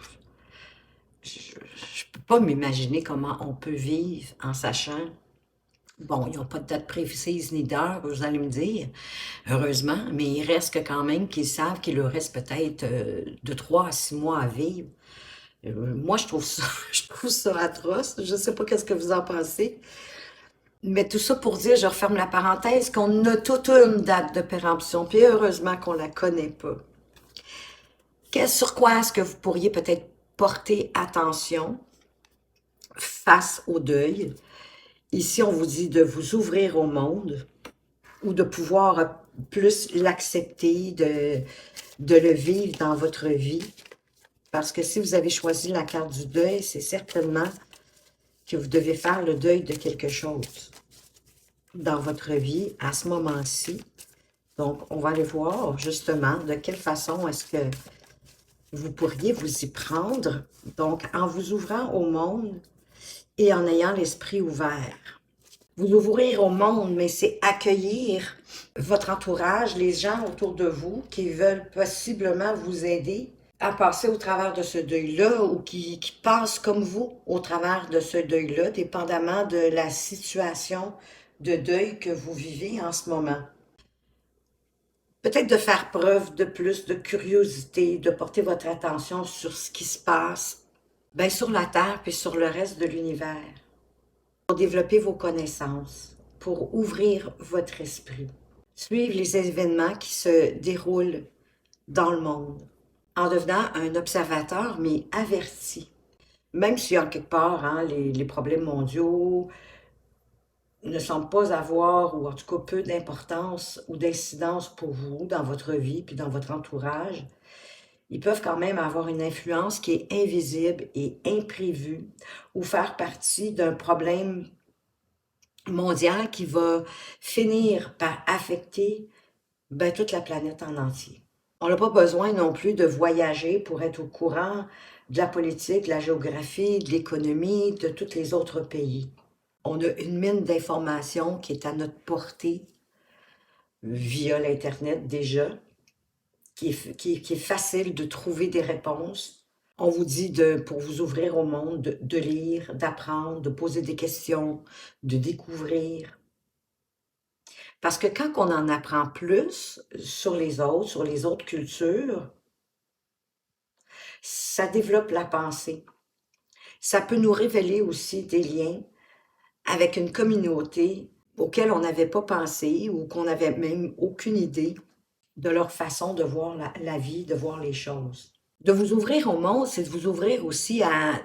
je ne peux pas m'imaginer comment on peut vivre en sachant, bon, ils n'ont pas de date précise ni d'heure, vous allez me dire, heureusement, mais il reste que quand même qu'ils savent qu'il leur reste peut-être de 3 à 6 mois à vivre. Moi, je trouve ça, je trouve ça atroce. Je ne sais pas qu'est-ce que vous en pensez. Mais tout ça pour dire, je referme la parenthèse, qu'on a toute une date de péremption, puis heureusement qu'on la connaît pas. Sur quoi est-ce que vous pourriez peut-être porter attention face au deuil? Ici, on vous dit de vous ouvrir au monde ou de pouvoir plus l'accepter, de le vivre dans votre vie. Parce que si vous avez choisi la carte du deuil, c'est certainement que vous devez faire le deuil de quelque chose dans votre vie à ce moment-ci. Donc, on va aller voir justement de quelle façon est-ce que vous pourriez vous y prendre. Donc, en vous ouvrant au monde et en ayant l'esprit ouvert. Vous ouvrir au monde, mais c'est accueillir votre entourage, les gens autour de vous qui veulent possiblement vous aider à passer au travers de ce deuil-là ou qui passent comme vous au travers de ce deuil-là, dépendamment de la situation de deuil que vous vivez en ce moment. Peut-être de faire preuve de plus de curiosité, de porter votre attention sur ce qui se passe, bien sur la Terre puis sur le reste de l'univers, pour développer vos connaissances, pour ouvrir votre esprit, suivre les événements qui se déroulent dans le monde, en devenant un observateur, mais averti. Même si en quelque part, hein, les problèmes mondiaux ne semblent pas avoir, ou en tout cas peu d'importance ou d'incidence pour vous dans votre vie puis dans votre entourage, ils peuvent quand même avoir une influence qui est invisible et imprévue ou faire partie d'un problème mondial qui va finir par affecter ben, toute la planète en entier. On n'a pas besoin non plus de voyager pour être au courant de la politique, de la géographie, de l'économie, de tous les autres pays. On a une mine d'informations qui est à notre portée via l'Internet déjà, qui est facile de trouver des réponses. On vous dit, pour vous ouvrir au monde, de lire, d'apprendre, de poser des questions, de découvrir. Parce que quand on en apprend plus sur les autres cultures, ça développe la pensée. Ça peut nous révéler aussi des liens avec une communauté auquel on n'avait pas pensé ou qu'on n'avait même aucune idée de leur façon de voir la vie, de voir les choses. De vous ouvrir au monde, c'est de vous ouvrir aussi à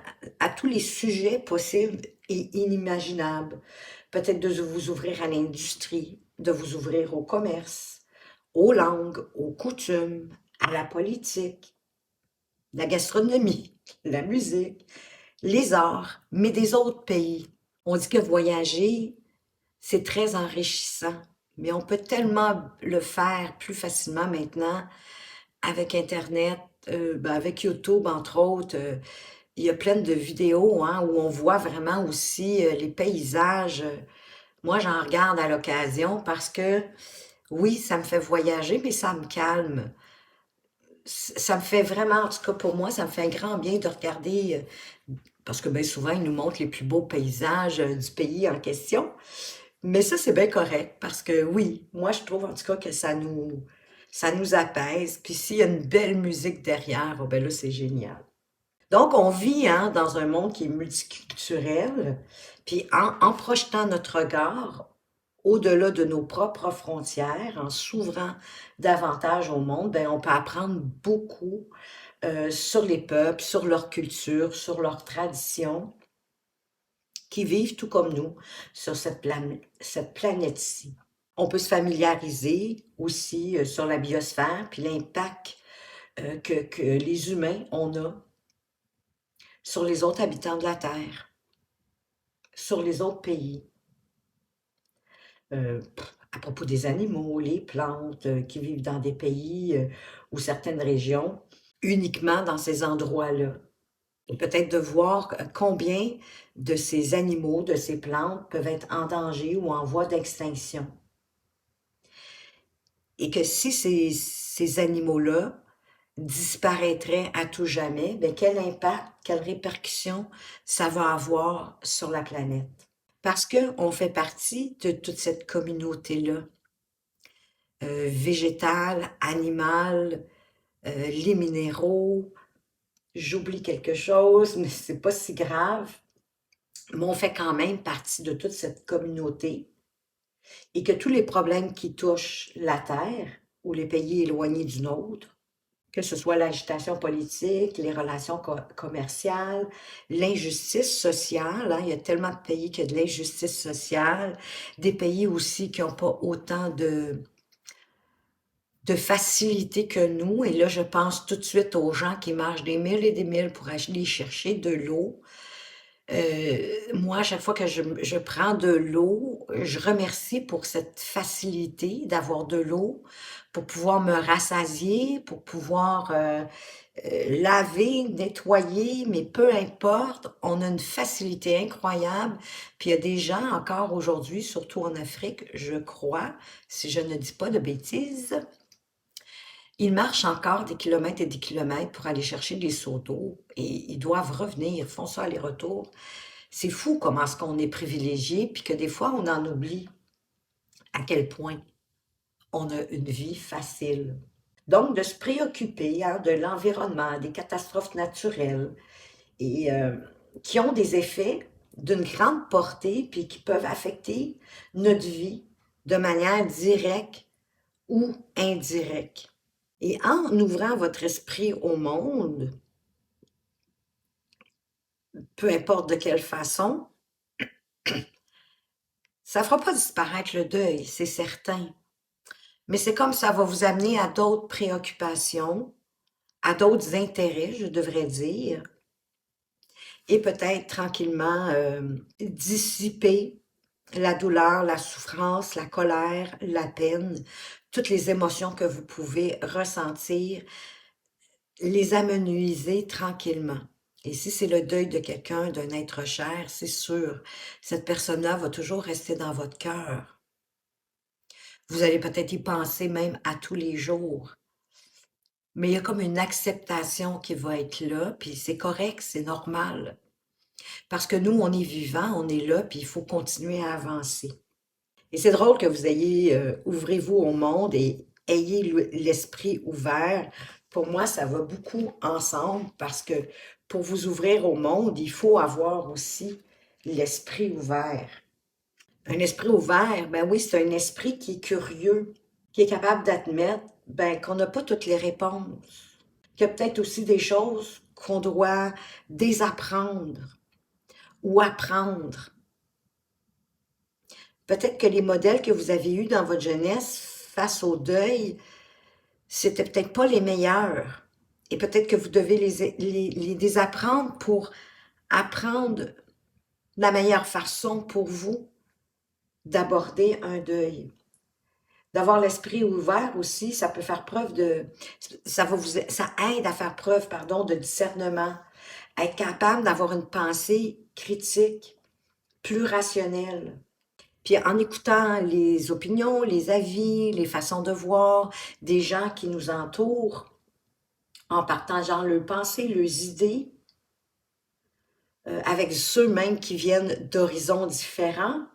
tous les sujets possibles et inimaginables. Peut-être de vous ouvrir à l'industrie, de vous ouvrir au commerce, aux langues, aux coutumes, à la politique, la gastronomie, la musique, les arts, mais des autres pays. On dit que voyager, c'est très enrichissant, mais on peut tellement le faire plus facilement maintenant avec Internet, avec YouTube, entre autres. Il y a plein de vidéos hein, où on voit vraiment aussi les paysages. Moi, j'en regarde à l'occasion parce que, oui, ça me fait voyager, mais ça me calme. Ça me fait vraiment, en tout cas pour moi, ça me fait un grand bien de regarder, parce que bien souvent, ils nous montrent les plus beaux paysages du pays en question. Mais ça, c'est bien correct parce que oui, moi, je trouve en tout cas que ça nous apaise. Puis s'il y a une belle musique derrière, oh, ben là, c'est génial. Donc, on vit hein, dans un monde qui est multiculturel, puis en projetant notre regard au-delà de nos propres frontières, en s'ouvrant davantage au monde, ben, on peut apprendre beaucoup sur les peuples, sur leur culture, sur leurs traditions, qui vivent tout comme nous sur cette planète-ci. On peut se familiariser aussi sur la biosphère, puis l'impact que les humains on a sur les autres habitants de la Terre, sur les autres pays. À propos des animaux, les plantes qui vivent dans des pays ou certaines régions, uniquement dans ces endroits-là. Et peut-être de voir combien de ces animaux, de ces plantes peuvent être en danger ou en voie d'extinction. Et que si ces animaux-là disparaîtraient à tout jamais, bien, quel impact, quelles répercussions ça va avoir sur la planète? Parce qu'on fait partie de toute cette communauté-là, végétale, animale, les minéraux, j'oublie quelque chose, mais c'est pas si grave. Mais on fait quand même partie de toute cette communauté et que tous les problèmes qui touchent la Terre ou les pays éloignés du nôtre, que ce soit l'agitation politique, les relations commerciales, l'injustice sociale, hein, il y a tellement de pays qui ont de l'injustice sociale, des pays aussi qui n'ont pas autant de facilité que nous. Et là, je pense tout de suite aux gens qui marchent des milles et des milles pour aller chercher de l'eau. Moi, à chaque fois que je prends de l'eau, je remercie pour cette facilité d'avoir de l'eau, pour pouvoir me rassasier, pour pouvoir laver, nettoyer, mais peu importe, on a une facilité incroyable. Puis il y a des gens encore aujourd'hui, surtout en Afrique, je crois, si je ne dis pas de bêtises, ils marchent encore des kilomètres et des kilomètres pour aller chercher des seaux d'eau et ils doivent revenir, ils font ça aller-retour. C'est fou comment est-ce qu'on est privilégié, puis que des fois, on en oublie à quel point on a une vie facile. Donc, de se préoccuper hein, de l'environnement, des catastrophes naturelles, et qui ont des effets d'une grande portée, puis qui peuvent affecter notre vie de manière directe ou indirecte. Et en ouvrant votre esprit au monde, peu importe de quelle façon, ça ne fera pas disparaître le deuil, c'est certain. Mais c'est comme ça va vous amener à d'autres préoccupations, à d'autres intérêts, je devrais dire, et peut-être tranquillement dissiper la douleur, la souffrance, la colère, la peine, toutes les émotions que vous pouvez ressentir, les amenuiser tranquillement. Et si c'est le deuil de quelqu'un, d'un être cher, c'est sûr, cette personne-là va toujours rester dans votre cœur. Vous allez peut-être y penser même à tous les jours. Mais il y a comme une acceptation qui va être là, puis c'est correct, c'est normal. Parce que nous, on est vivants, on est là, puis il faut continuer à avancer. Et c'est drôle que vous ayez, ouvrez-vous au monde et ayez l'esprit ouvert. Pour moi, ça va beaucoup ensemble parce que pour vous ouvrir au monde, il faut avoir aussi l'esprit ouvert. Un esprit ouvert, ben oui, c'est un esprit qui est curieux, qui est capable d'admettre ben, qu'on n'a pas toutes les réponses, qu'il y a peut-être aussi des choses qu'on doit désapprendre ou apprendre. Peut-être que les modèles que vous avez eus dans votre jeunesse face au deuil, c'était peut-être pas les meilleurs. Et peut-être que vous devez les désapprendre pour apprendre la meilleure façon pour vous d'aborder un deuil. D'avoir l'esprit ouvert aussi, ça peut faire preuve de, ça aide à faire preuve, pardon, de discernement, à être capable d'avoir une pensée critique, plus rationnelle. Puis en écoutant les opinions, les avis, les façons de voir des gens qui nous entourent, en partageant leurs pensées, leurs idées, avec ceux même qui viennent d'horizons différents,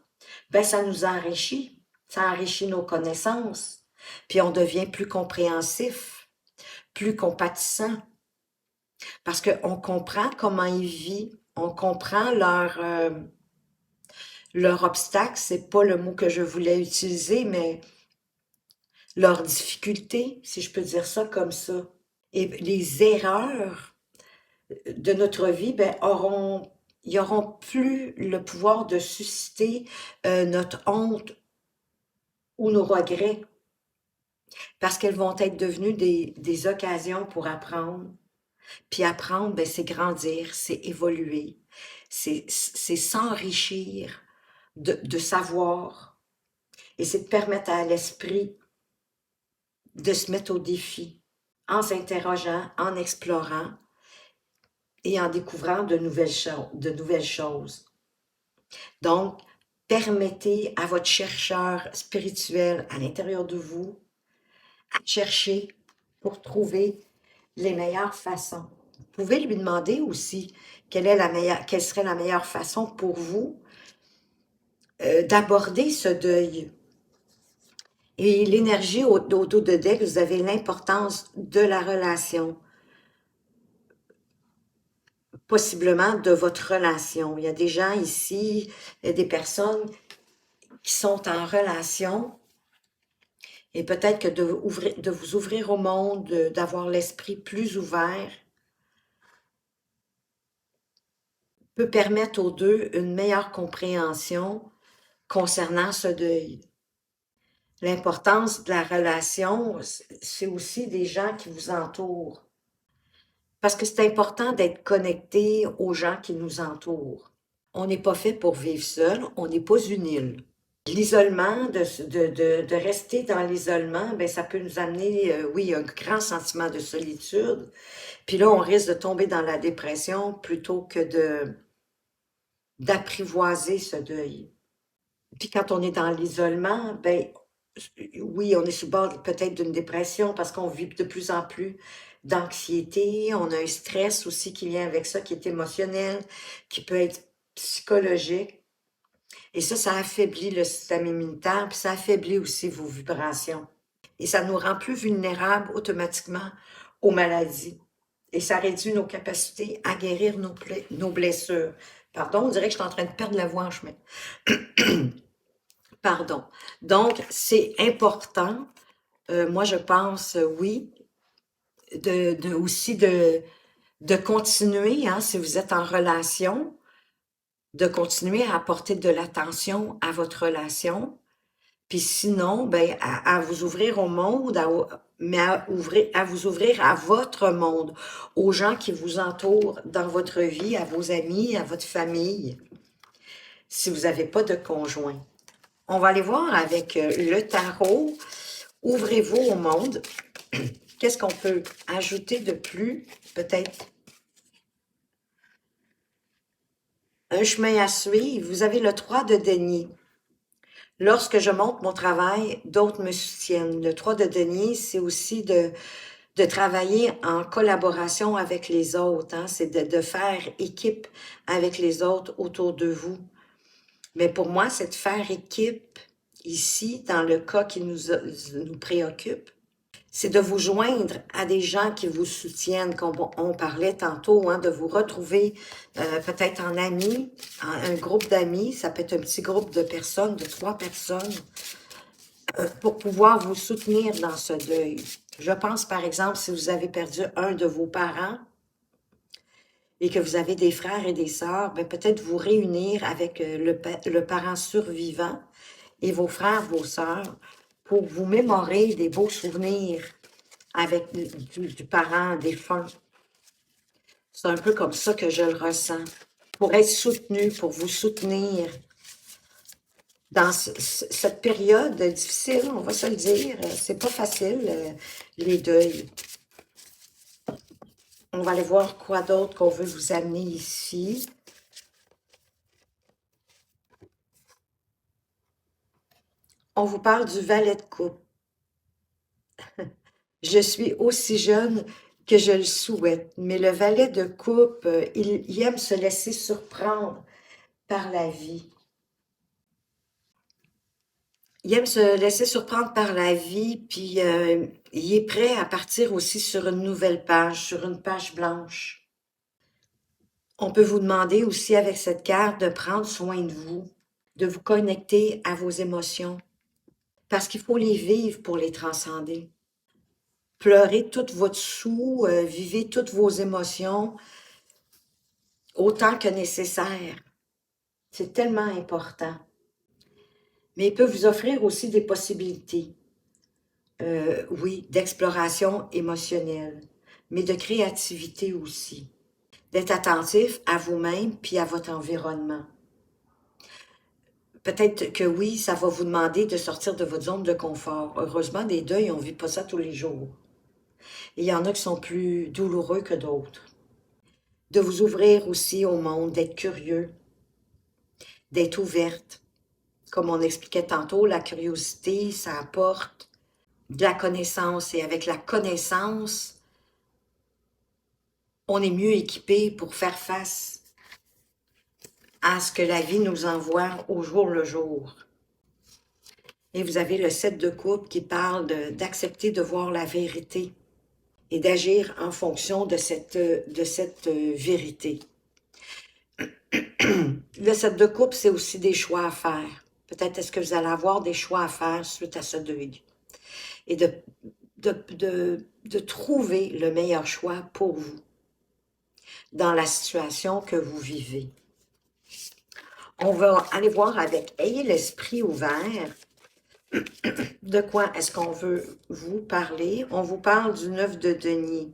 ben ça nous enrichit. Ça enrichit nos connaissances. Puis on devient plus compréhensif, plus compatissant, parce qu'on comprend comment ils vivent, on comprend leur obstacle, c'est pas le mot que je voulais utiliser, mais leurs difficultés, si je peux dire ça comme ça. Et les erreurs de notre vie, ben, ils auront plus le pouvoir de susciter notre honte ou nos regrets, parce qu'elles vont être devenues des occasions pour apprendre. Puis apprendre, ben, c'est grandir, c'est évoluer, c'est s'enrichir de savoir, et c'est de permettre à l'esprit de se mettre au défi en s'interrogeant, en explorant, et en découvrant de nouvelles choses. Donc, permettez à votre chercheur spirituel à l'intérieur de vous à chercher pour trouver les meilleures façons. Vous pouvez lui demander aussi quelle serait la meilleure façon pour vous d'aborder ce deuil. Et l'énergie autour de deck, vous avez l'importance de la relation, possiblement de votre relation. Il y a des gens ici, il y a des personnes qui sont en relation et peut-être que de vous ouvrir au monde, d'avoir l'esprit plus ouvert, peut permettre aux deux une meilleure compréhension concernant ce deuil. L'importance de la relation, c'est aussi des gens qui vous entourent. Parce que c'est important d'être connecté aux gens qui nous entourent. On n'est pas fait pour vivre seul, on n'est pas une île. L'isolement, de rester dans l'isolement, ben ça peut nous amener, oui, un grand sentiment de solitude. Puis là, on risque de tomber dans la dépression plutôt que d'apprivoiser ce deuil. Puis quand on est dans l'isolement, ben oui, on est sous bord peut-être d'une dépression parce qu'on vit de plus en plus d'anxiété. On a un stress aussi qui vient avec ça, qui est émotionnel, qui peut être psychologique. Et ça affaiblit le système immunitaire, puis ça affaiblit aussi vos vibrations. Et ça nous rend plus vulnérables automatiquement aux maladies. Et ça réduit nos capacités à guérir nos blessures. Pardon, on dirait que je suis en train de perdre la voix en chemin. Pardon. Donc, c'est important, moi je pense, oui, aussi de continuer, hein, si vous êtes en relation, de continuer à apporter de l'attention à votre relation. Puis sinon, ben, à vous ouvrir au monde, mais à vous ouvrir à votre monde, aux gens qui vous entourent dans votre vie, à vos amis, à votre famille, si vous n'avez pas de conjoint. On va aller voir avec le tarot. Ouvrez-vous au monde. Qu'est-ce qu'on peut ajouter de plus? Peut-être un chemin à suivre. Vous avez le 3 de denier. Lorsque je monte mon travail, d'autres me soutiennent. Le 3 de denier, c'est aussi de travailler en collaboration avec les autres. Hein? C'est de faire équipe avec les autres autour de vous. Mais pour moi, c'est de faire équipe ici, dans le cas qui nous préoccupe, c'est de vous joindre à des gens qui vous soutiennent, comme on parlait tantôt, hein, de vous retrouver peut-être en amis, un groupe d'amis, ça peut être un petit groupe de personnes, de 3 personnes, pour pouvoir vous soutenir dans ce deuil. Je pense par exemple, si vous avez perdu un de vos parents et que vous avez des frères et des sœurs, ben, peut-être vous réunir avec le parent survivant et vos frères, vos sœurs, pour vous mémorer des beaux souvenirs avec du parent défunt. C'est un peu comme ça que je le ressens. Pour être soutenu, pour vous soutenir dans cette période difficile, on va se le dire. C'est pas facile, les deuils. On va aller voir quoi d'autre qu'on veut vous amener ici. On vous parle du valet de coupe. Je suis aussi jeune que je le souhaite, mais le valet de coupe, il aime se laisser surprendre par la vie. Il aime se laisser surprendre par la vie, puis il est prêt à partir aussi sur une nouvelle page, sur une page blanche. On peut vous demander aussi avec cette carte de prendre soin de vous connecter à vos émotions, parce qu'il faut les vivre pour les transcender. Pleurez tout votre dessous, vivez toutes vos émotions autant que nécessaire. C'est tellement important. Mais il peut vous offrir aussi des possibilités, oui, d'exploration émotionnelle, mais de créativité aussi. D'être attentif à vous-même puis à votre environnement. Peut-être que oui, ça va vous demander de sortir de votre zone de confort. Heureusement, des deuils, on ne vit pas ça tous les jours. Et il y en a qui sont plus douloureux que d'autres. de vous ouvrir aussi au monde, d'être curieux, d'être ouverte. Comme on expliquait tantôt, la curiosité, ça apporte de la connaissance. Et avec la connaissance, on est mieux équipé pour faire face à ce que la vie nous envoie au jour le jour. Et vous avez le 7 de coupe qui parle d'accepter de voir la vérité et d'agir en fonction de cette vérité. Le 7 de coupe, c'est aussi des choix à faire. Peut-être est-ce que vous allez avoir des choix à faire suite à ce deuil. Et de trouver le meilleur choix pour vous dans la situation que vous vivez. On va aller voir avec « Ayez l'esprit ouvert ». De quoi est-ce qu'on veut vous parler? On vous parle du 9 de denier,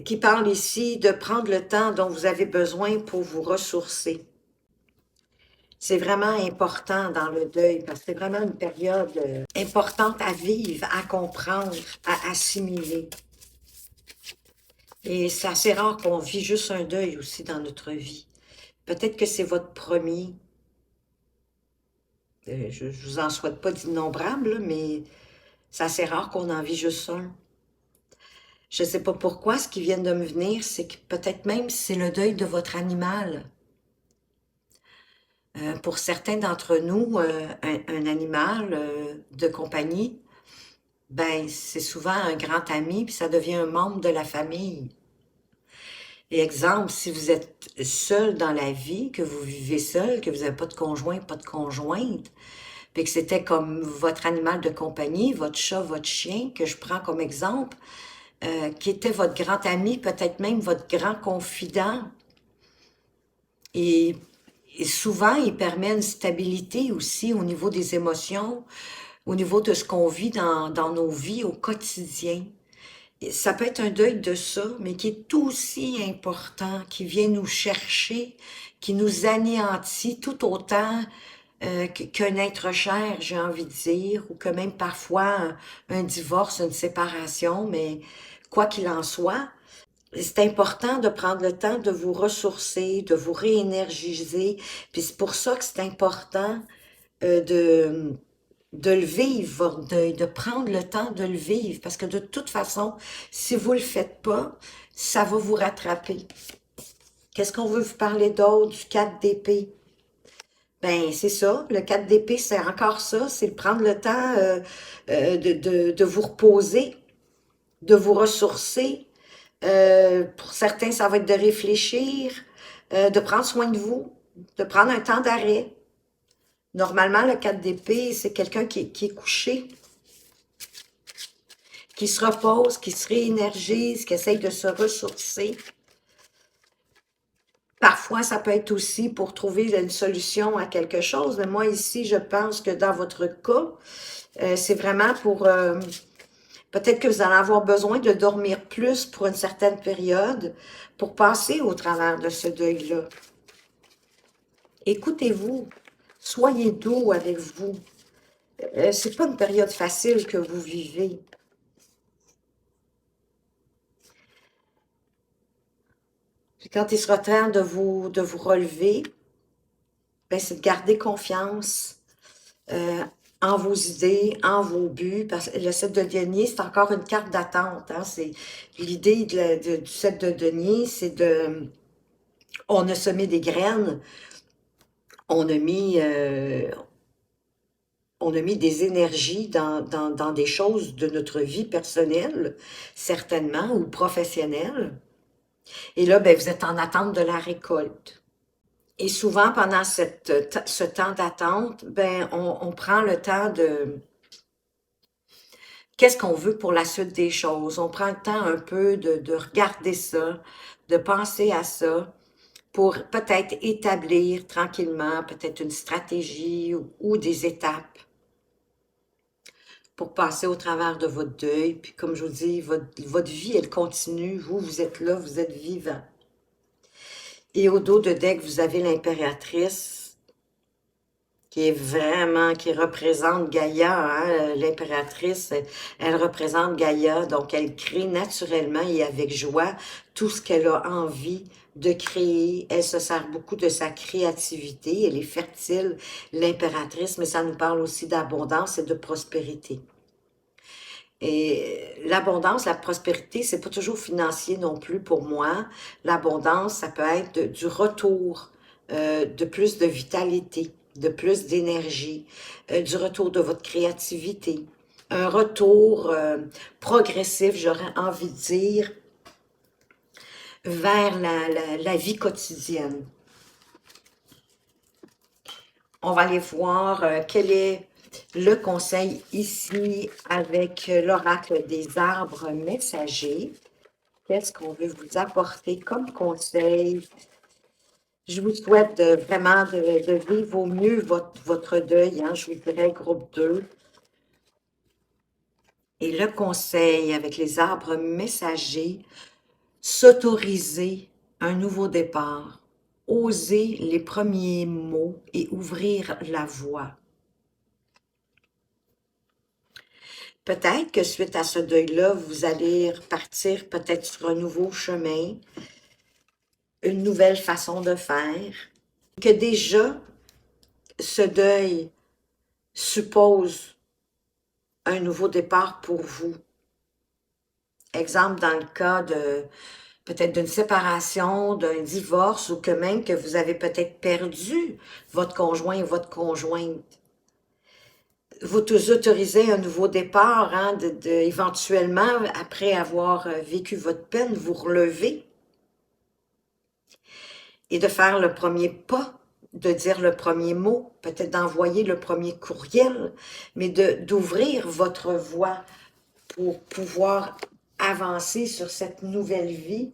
qui parle ici de prendre le temps dont vous avez besoin pour vous ressourcer. C'est vraiment important dans le deuil, parce que c'est vraiment une période importante à vivre, à comprendre, à assimiler. Et c'est assez rare qu'on vit juste un deuil aussi dans notre vie. Peut-être que c'est votre premier. Je ne vous en souhaite pas d'innombrables, mais c'est assez rare qu'on en vit juste un. Je ne sais pas pourquoi, ce qui vient de me venir, c'est que peut-être même c'est le deuil de votre animal. Pour certains d'entre nous, un animal de compagnie, ben c'est souvent un grand ami, puis ça devient un membre de la famille. Et exemple, si vous êtes seul dans la vie, que vous vivez seul, que vous n'avez pas de conjoint, pas de conjointe, puis que c'était comme votre animal de compagnie, votre chat, votre chien, que je prends comme exemple, qui était votre grand ami, peut-être même votre grand confident. Et souvent, il permet une stabilité aussi au niveau des émotions, au niveau de ce qu'on vit dans nos vies au quotidien. Et ça peut être un deuil de ça, mais qui est aussi important, qui vient nous chercher, qui nous anéantit tout autant qu'un être cher, j'ai envie de dire, ou que même parfois un divorce, une séparation, mais quoi qu'il en soit, c'est important de prendre le temps de vous ressourcer, de vous réénergiser, puis c'est pour ça que c'est important de le vivre, votre deuil, de prendre le temps de le vivre, parce que de toute façon, si vous le faites pas, ça va vous rattraper. Qu'est-ce qu'on veut vous parler d'autre du 4 d'épée? Ben, c'est ça, le 4 d'épée, c'est encore ça, c'est de prendre le temps de vous reposer, de vous ressourcer. Pour certains, ça va être de réfléchir, de prendre soin de vous, de prendre un temps d'arrêt. Normalement, le 4 d'épée, c'est quelqu'un qui est couché, qui se repose, qui se réénergise, qui essaye de se ressourcer. Parfois, ça peut être aussi pour trouver une solution à quelque chose. Mais moi, ici, je pense que dans votre cas, c'est vraiment pour... peut-être que vous allez avoir besoin de dormir plus pour une certaine période pour passer au travers de ce deuil-là. Écoutez-vous, soyez doux avec vous. C'est pas une période facile que vous vivez. Puis quand il sera temps de vous relever, ben c'est de garder confiance en vos idées, en vos buts, parce que le 7 de denier, c'est encore une carte d'attente. Hein? C'est l'idée du 7 de denier, c'est de... On a semé des graines, on a mis, des énergies dans des choses de notre vie personnelle, certainement, ou professionnelle. Et là, ben, vous êtes en attente de la récolte. Et souvent, pendant ce temps d'attente, ben, on prend le temps de... Qu'est-ce qu'on veut pour la suite des choses? On prend le temps un peu de regarder ça, de penser à ça, pour peut-être établir tranquillement, peut-être une stratégie ou des étapes pour passer au travers de votre deuil. Puis comme je vous dis, votre vie, elle continue. Vous, vous êtes là, vous êtes vivant. Et au dos de deck, vous avez l'impératrice qui représente Gaïa, hein, l'impératrice, elle représente Gaïa, donc elle crée naturellement et avec joie tout ce qu'elle a envie de créer. Elle se sert beaucoup de sa créativité, elle est fertile, l'impératrice, mais ça nous parle aussi d'abondance et de prospérité. Et l'abondance, la prospérité, c'est pas toujours financier non plus pour moi. L'abondance, ça peut être du retour, de plus de vitalité, de plus d'énergie, du retour de votre créativité, un retour progressif, j'aurais envie de dire, vers la vie quotidienne. On va aller voir quel est le conseil ici avec l'oracle des arbres messagers. Qu'est-ce qu'on veut vous apporter comme conseil? Je vous souhaite vraiment de vivre au mieux votre deuil, hein, je vous dirais groupe 2. Et le conseil avec les arbres messagers, s'autoriser un nouveau départ, oser les premiers mots et ouvrir la voie. Peut-être que suite à ce deuil-là, vous allez repartir peut-être sur un nouveau chemin, une nouvelle façon de faire, que déjà, ce deuil suppose un nouveau départ pour vous. Exemple, dans le cas de peut-être d'une séparation, d'un divorce, ou que même que vous avez peut-être perdu votre conjoint ou votre conjointe. Vous autorisez un nouveau départ, hein, éventuellement, après avoir vécu votre peine, vous relever et de faire le premier pas, de dire le premier mot, peut-être d'envoyer le premier courriel, mais d'ouvrir votre voie pour pouvoir avancer sur cette nouvelle vie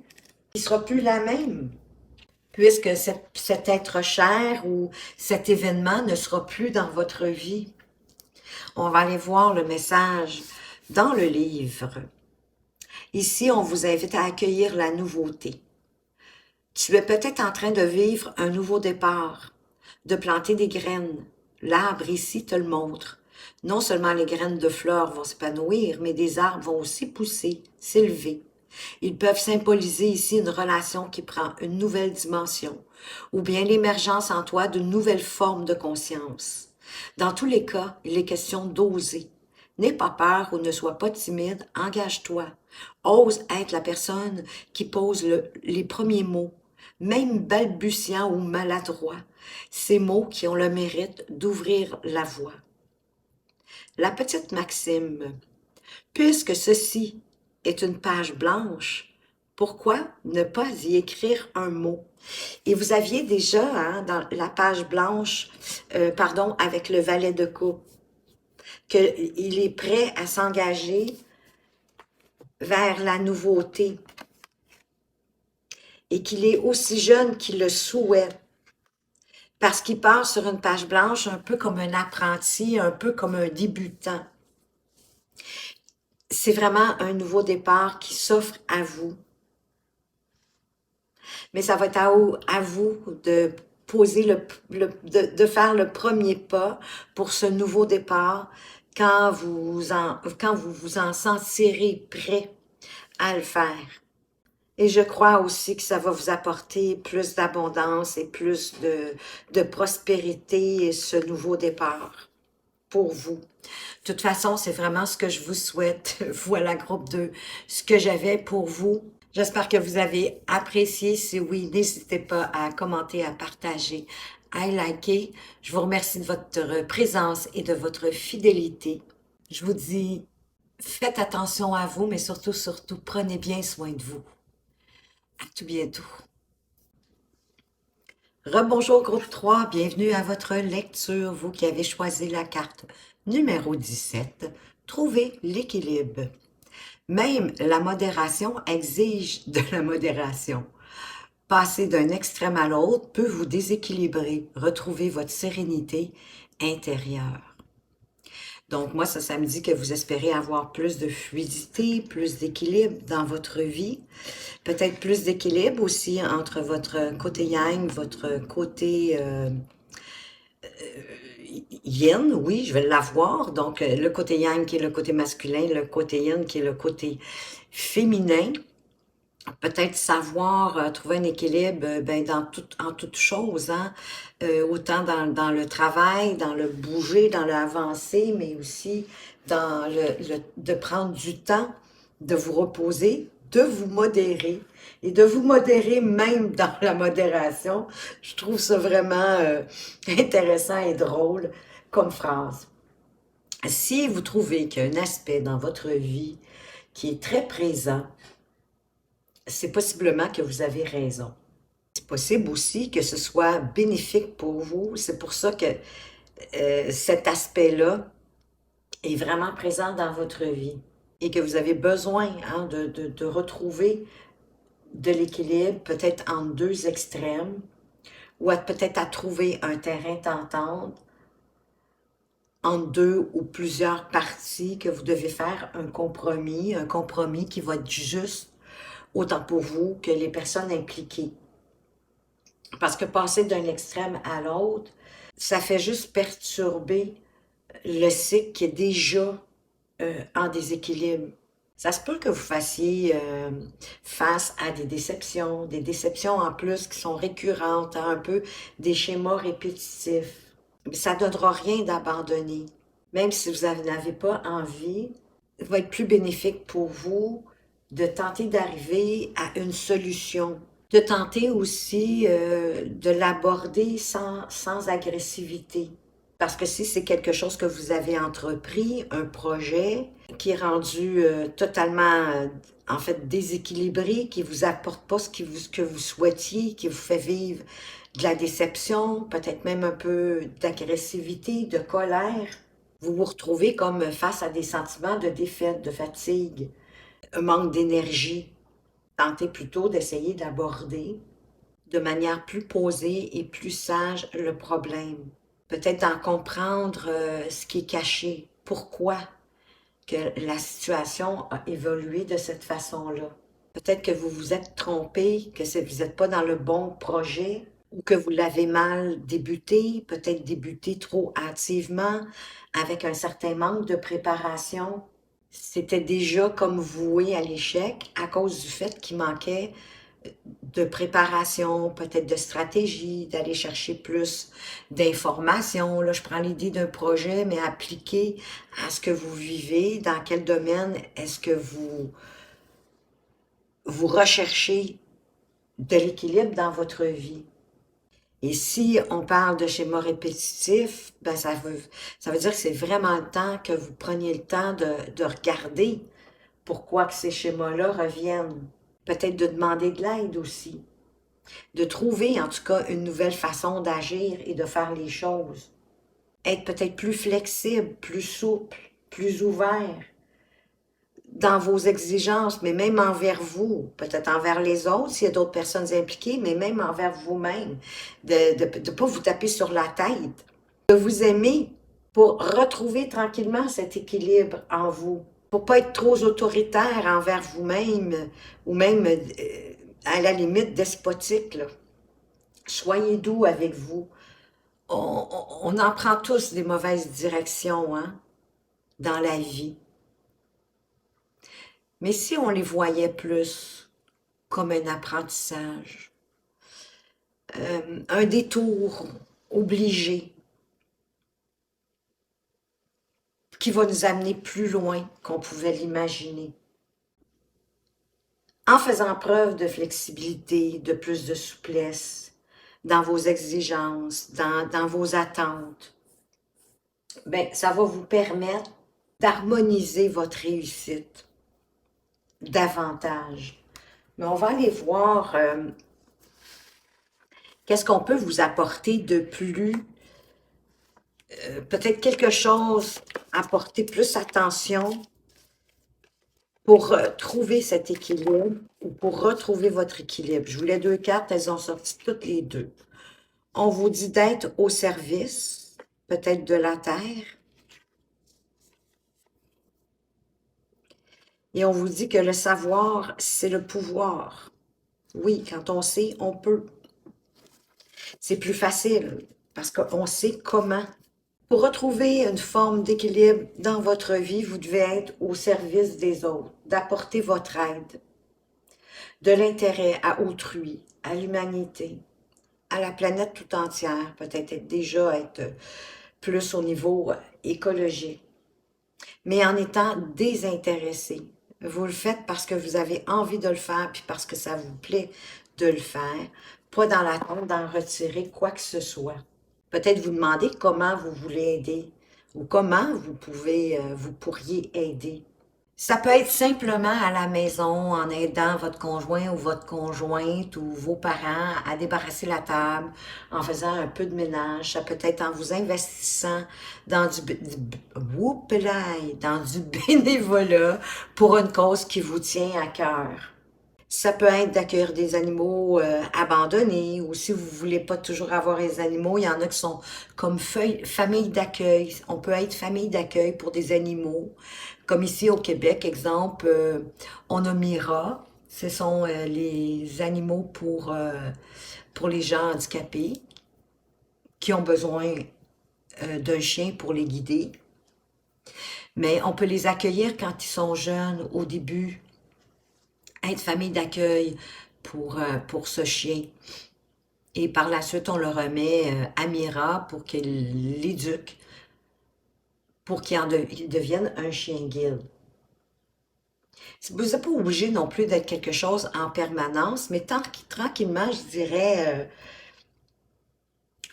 qui ne sera plus la même, puisque cet être cher ou cet événement ne sera plus dans votre vie. On va aller voir le message dans le livre. Ici, on vous invite à accueillir la nouveauté. Tu es peut-être en train de vivre un nouveau départ, de planter des graines. L'arbre ici te le montre. Non seulement les graines de fleurs vont s'épanouir, mais des arbres vont aussi pousser, s'élever. Ils peuvent symboliser ici une relation qui prend une nouvelle dimension, ou bien l'émergence en toi d'une nouvelle forme de conscience. Dans tous les cas, il est question d'oser. N'aie pas peur ou ne sois pas timide, engage-toi. Ose être la personne qui pose les premiers mots, même balbutiants ou maladroits, ces mots qui ont le mérite d'ouvrir la voie. La petite maxime, puisque ceci est une page blanche, pourquoi ne pas y écrire un mot? Et vous aviez déjà, hein, dans la page blanche, avec le valet de coupe, qu'il est prêt à s'engager vers la nouveauté et qu'il est aussi jeune qu'il le souhaite, parce qu'il part sur une page blanche un peu comme un apprenti, un peu comme un débutant. C'est vraiment un nouveau départ qui s'offre à vous. Mais ça va être à vous de poser de faire le premier pas pour ce nouveau départ quand vous vous en sentirez prêt à le faire. Et je crois aussi que ça va vous apporter plus d'abondance et plus de prospérité, ce nouveau départ pour vous. De toute façon, c'est vraiment ce que je vous souhaite. Voilà, groupe 2, ce que j'avais pour vous. J'espère que vous avez apprécié. Si oui, n'hésitez pas à commenter, à partager, à liker. Je vous remercie de votre présence et de votre fidélité. Je vous dis, faites attention à vous, mais surtout, prenez bien soin de vous. À tout bientôt. Rebonjour groupe 3, bienvenue à votre lecture, vous qui avez choisi la carte numéro 17, trouvez l'équilibre. Même la modération exige de la modération. Passer d'un extrême à l'autre peut vous déséquilibrer, retrouver votre sérénité intérieure. Donc moi, ça me dit que vous espérez avoir plus de fluidité, plus d'équilibre dans votre vie. Peut-être plus d'équilibre aussi entre votre côté yang, votre côté yin, oui, je vais l'avoir. Donc, le côté yang qui est le côté masculin, le côté yin qui est le côté féminin. Peut-être savoir trouver un équilibre ben, en toute chose, hein? Autant dans le travail, dans le bouger, dans l'avancer, mais aussi dans de prendre du temps, de vous reposer, de vous modérer et de vous modérer même dans la modération. Je trouve ça vraiment intéressant et drôle comme phrase. Si vous trouvez qu'il y a un aspect dans votre vie qui est très présent, c'est possiblement que vous avez raison. C'est possible aussi que ce soit bénéfique pour vous. C'est pour ça que cet aspect-là est vraiment présent dans votre vie et que vous avez besoin hein, de retrouver de l'équilibre, peut-être entre deux extrêmes, ou peut-être à trouver un terrain d'entente entre deux ou plusieurs parties, que vous devez faire un compromis qui va être juste autant pour vous que les personnes impliquées. Parce que passer d'un extrême à l'autre, ça fait juste perturber le cycle qui est déjà en déséquilibre. Ça se peut que vous fassiez face à des déceptions en plus qui sont récurrentes, hein, un peu des schémas répétitifs. Mais ça ne donnera rien d'abandonner. Même si vous n'avez pas envie, il va être plus bénéfique pour vous de tenter d'arriver à une solution, de tenter aussi de l'aborder sans agressivité. Parce que si c'est quelque chose que vous avez entrepris, un projet qui est rendu totalement, en fait, déséquilibré, qui vous apporte pas ce que vous souhaitiez, qui vous fait vivre de la déception, peut-être même un peu d'agressivité, de colère, vous vous retrouvez comme face à des sentiments de défaite, de fatigue, un manque d'énergie. Tentez plutôt d'essayer d'aborder de manière plus posée et plus sage le problème. Peut-être d'en comprendre ce qui est caché. Pourquoi que la situation a évolué de cette façon-là. Peut-être que vous vous êtes trompé, que vous n'êtes pas dans le bon projet ou que vous l'avez mal débuté, peut-être débuté trop hâtivement, avec un certain manque de préparation. C'était déjà comme voué à l'échec à cause du fait qu'il manquait de préparation, peut-être de stratégie, d'aller chercher plus d'informations. Là, je prends l'idée d'un projet, mais appliqué à ce que vous vivez, dans quel domaine est-ce que vous recherchez de l'équilibre dans votre vie. Et si on parle de schéma répétitif, ben ça veut dire que c'est vraiment le temps que vous preniez le temps de regarder pourquoi que ces schémas-là reviennent. Peut-être de demander de l'aide aussi. De trouver en tout cas une nouvelle façon d'agir et de faire les choses. Être peut-être plus flexible, plus souple, plus ouvert dans vos exigences, mais même envers vous, peut-être envers les autres, s'il y a d'autres personnes impliquées, mais même envers vous-même, de ne pas vous taper sur la tête, de vous aimer pour retrouver tranquillement cet équilibre en vous, pour pas être trop autoritaire envers vous-même ou même à la limite despotique, là. Soyez doux avec vous. On en prend tous des mauvaises directions hein, dans la vie. Mais si on les voyait plus comme un apprentissage, un détour obligé qui va nous amener plus loin qu'on pouvait l'imaginer, en faisant preuve de flexibilité, de plus de souplesse dans vos exigences, dans vos attentes, ben, ça va vous permettre d'harmoniser votre réussite davantage. Mais on va aller voir qu'est-ce qu'on peut vous apporter de plus, peut-être quelque chose à porter plus attention pour trouver cet équilibre ou pour retrouver votre équilibre. Je voulais deux cartes, elles ont sorti toutes les deux. On vous dit d'être au service, peut-être de la terre. Et on vous dit que le savoir, c'est le pouvoir. Oui, quand on sait, on peut. C'est plus facile parce qu'on sait comment. Pour retrouver une forme d'équilibre dans votre vie, vous devez être au service des autres, d'apporter votre aide, de l'intérêt à autrui, à l'humanité, à la planète tout entière, peut-être déjà être plus au niveau écologique, mais en étant désintéressé. Vous le faites parce que vous avez envie de le faire, puis parce que ça vous plaît de le faire, pas dans l'attente d'en retirer quoi que ce soit. Peut-être vous demandez comment vous voulez aider ou comment vous pourriez aider. Ça peut être simplement à la maison en aidant votre conjoint ou votre conjointe ou vos parents à débarrasser la table, en faisant un peu de ménage. Ça peut être en vous investissant dans dans du bénévolat pour une cause qui vous tient à cœur. Ça peut être d'accueillir des animaux abandonnés ou si vous voulez pas toujours avoir les animaux, il y en a qui sont comme famille d'accueil. On peut être famille d'accueil pour des animaux. Comme ici au Québec, exemple, on a Mira. Ce sont les animaux pour les gens handicapés qui ont besoin d'un chien pour les guider. Mais on peut les accueillir quand ils sont jeunes, au début, être famille d'accueil pour ce chien. Et par la suite, on le remet à Mira pour qu'il l'éduque, pour qu'il devienne un chien guide. Vous n'êtes pas obligé non plus d'être quelque chose en permanence, mais tranquillement, je dirais,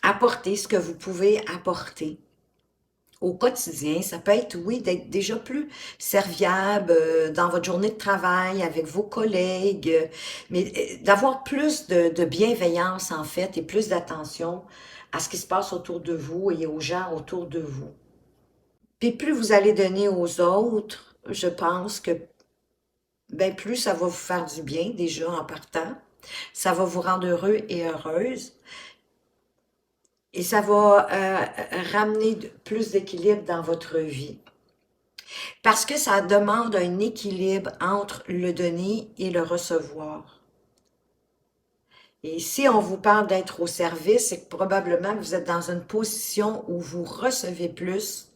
apporter ce que vous pouvez apporter au quotidien. Ça peut être, oui, d'être déjà plus serviable dans votre journée de travail avec vos collègues, mais d'avoir plus de bienveillance, en fait, et plus d'attention à ce qui se passe autour de vous et aux gens autour de vous. Puis plus vous allez donner aux autres, je pense que ben plus ça va vous faire du bien déjà en partant. Ça va vous rendre heureux et heureuse. Et ça va ramener plus d'équilibre dans votre vie. Parce que ça demande un équilibre entre le donner et le recevoir. Et si on vous parle d'être au service, c'est que probablement vous êtes dans une position où vous recevez plus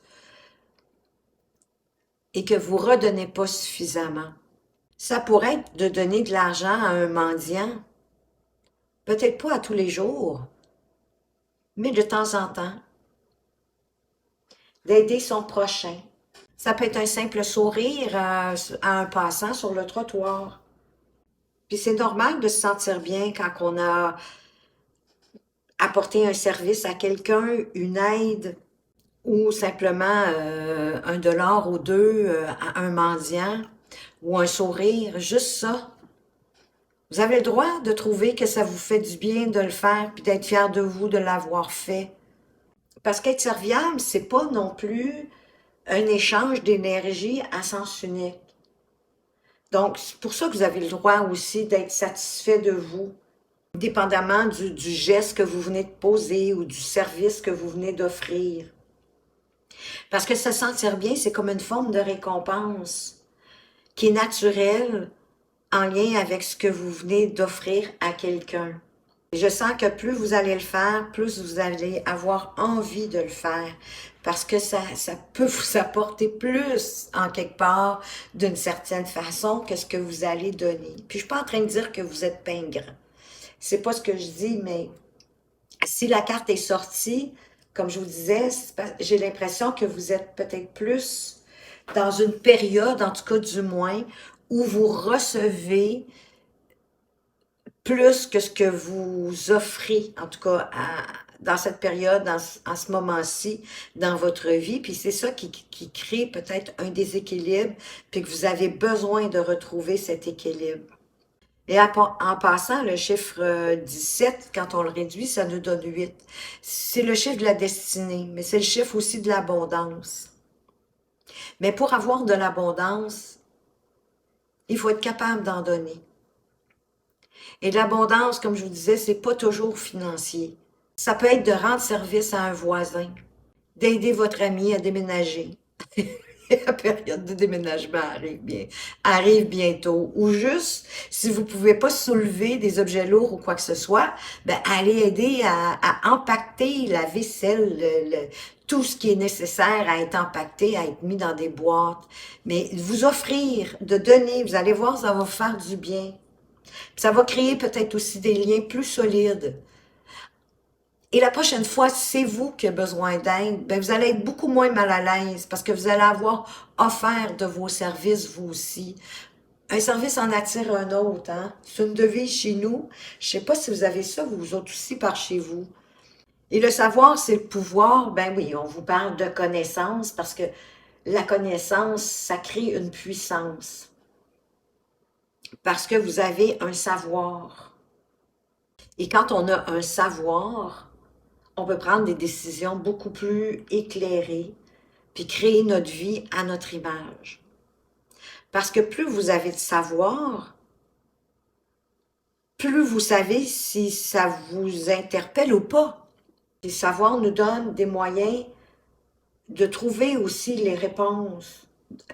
et que vous ne redonnez pas suffisamment. Ça pourrait être de donner de l'argent à un mendiant. Peut-être pas à tous les jours, mais de temps en temps. D'aider son prochain. Ça peut être un simple sourire à un passant sur le trottoir. Puis c'est normal de se sentir bien quand on a apporté un service à quelqu'un, une aide, ou simplement un dollar ou deux à un mendiant, ou un sourire, juste ça. Vous avez le droit de trouver que ça vous fait du bien de le faire, puis d'être fier de vous de l'avoir fait. Parce qu'être serviable, c'est pas non plus un échange d'énergie à sens unique. Donc, c'est pour ça que vous avez le droit aussi d'être satisfait de vous, dépendamment du geste que vous venez de poser ou du service que vous venez d'offrir. Parce que se sentir bien, c'est comme une forme de récompense qui est naturelle en lien avec ce que vous venez d'offrir à quelqu'un. Je sens que plus vous allez le faire, plus vous allez avoir envie de le faire. Parce que ça peut vous apporter plus, en quelque part, d'une certaine façon, que ce que vous allez donner. Puis je suis pas en train de dire que vous êtes pingre. C'est pas ce que je dis, mais si la carte est sortie, comme je vous disais, j'ai l'impression que vous êtes peut-être plus dans une période, en tout cas du moins, où vous recevez plus que ce que vous offrez, en tout cas dans cette période, en ce moment-ci, dans votre vie. Puis c'est ça qui crée peut-être un déséquilibre, puis que vous avez besoin de retrouver cet équilibre. Et en passant, le chiffre 17, quand on le réduit, ça nous donne 8. C'est le chiffre de la destinée, mais c'est le chiffre aussi de l'abondance. Mais pour avoir de l'abondance, il faut être capable d'en donner. Et l'abondance, comme je vous disais, c'est pas toujours financier. Ça peut être de rendre service à un voisin, d'aider votre ami à déménager. la période de déménagement arrive bientôt. Ou juste, si vous pouvez pas soulever des objets lourds ou quoi que ce soit, ben, allez aider à empaqueter la vaisselle, tout ce qui est nécessaire à être empaqueté, à être mis dans des boîtes. Mais vous offrir, de donner, vous allez voir, ça va vous faire du bien. Puis ça va créer peut-être aussi des liens plus solides. Et la prochaine fois, c'est vous qui avez besoin d'aide, ben vous allez être beaucoup moins mal à l'aise parce que vous allez avoir offert de vos services, vous aussi. Un service en attire un autre, hein? C'est une devise chez nous. Je sais pas si vous avez ça, vous autres aussi, par chez vous. Et le savoir, c'est le pouvoir. Ben oui, on vous parle de connaissance parce que la connaissance, ça crée une puissance. Parce que vous avez un savoir. Et quand on a un savoir, on peut prendre des décisions beaucoup plus éclairées, puis créer notre vie à notre image. Parce que plus vous avez de savoir, plus vous savez si ça vous interpelle ou pas. Le savoir nous donne des moyens de trouver aussi les réponses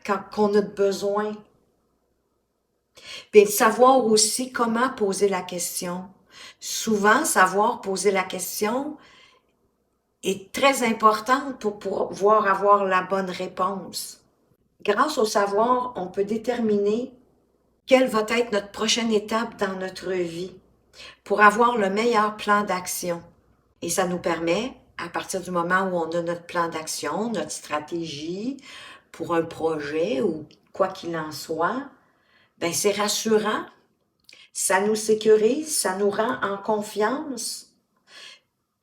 quand on a besoin. Puis savoir aussi comment poser la question. Souvent, savoir poser la question est très important pour pouvoir avoir la bonne réponse. Grâce au savoir, on peut déterminer quelle va être notre prochaine étape dans notre vie pour avoir le meilleur plan d'action. Et ça nous permet, à partir du moment où on a notre plan d'action, notre stratégie pour un projet ou quoi qu'il en soit, ben c'est rassurant, ça nous sécurise, ça nous rend en confiance.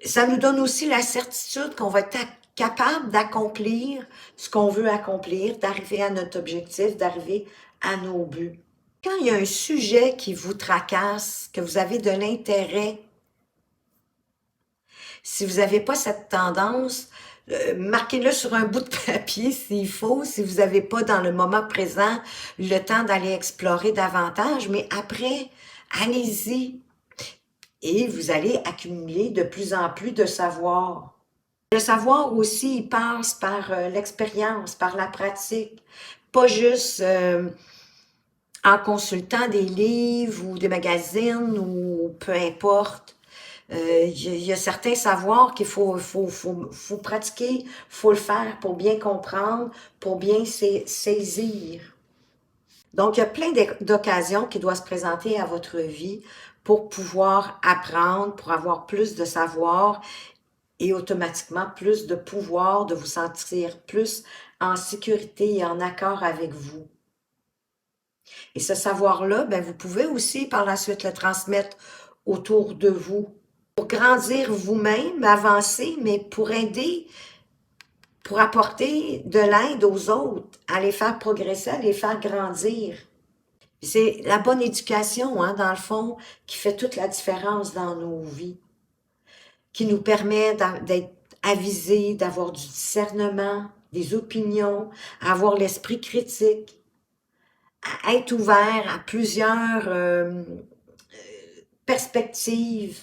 Ça nous donne aussi la certitude qu'on va être capable d'accomplir ce qu'on veut accomplir, d'arriver à notre objectif, d'arriver à nos buts. Quand il y a un sujet qui vous tracasse, que vous avez de l'intérêt, si vous n'avez pas cette tendance, marquez-le sur un bout de papier s'il faut, si vous n'avez pas dans le moment présent le temps d'aller explorer davantage, mais après, allez-y et vous allez accumuler de plus en plus de savoir. Le savoir aussi, il passe par l'expérience, par la pratique, pas juste en consultant des livres ou des magazines ou peu importe. Y a certains savoirs qu'il faut pratiquer, faut le faire pour bien comprendre, pour bien saisir. Donc, il y a plein d'occasions qui doivent se présenter à votre vie pour pouvoir apprendre, pour avoir plus de savoir et automatiquement plus de pouvoir, de vous sentir plus en sécurité et en accord avec vous. Et ce savoir-là, ben, vous pouvez aussi par la suite le transmettre autour de vous pour grandir vous-même, avancer, mais pour aider, pour apporter de l'aide aux autres, à les faire progresser, à les faire grandir. C'est la bonne éducation, hein, dans le fond, qui fait toute la différence dans nos vies, qui nous permet d'être avisés, d'avoir du discernement, des opinions, avoir l'esprit critique, à être ouvert à plusieurs perspectives.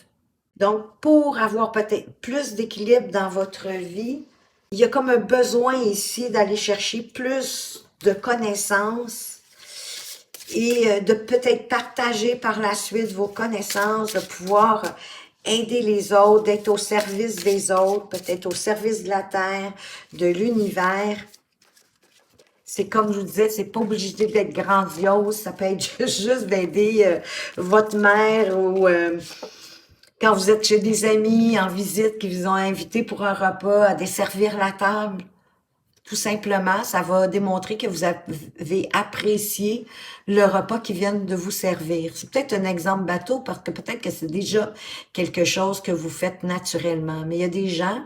Donc, pour avoir peut-être plus d'équilibre dans votre vie, il y a comme un besoin ici d'aller chercher plus de connaissances et de peut-être partager par la suite vos connaissances, de pouvoir aider les autres, d'être au service des autres, peut-être au service de la Terre, de l'univers. C'est comme je vous disais, c'est pas obligé d'être grandiose, ça peut être juste d'aider votre mère ou quand vous êtes chez des amis en visite qui vous ont invité pour un repas, à desservir la table. Tout simplement, ça va démontrer que vous avez apprécié le repas qui vient de vous servir. C'est peut-être un exemple bateau parce que peut-être que c'est déjà quelque chose que vous faites naturellement. Mais il y a des gens,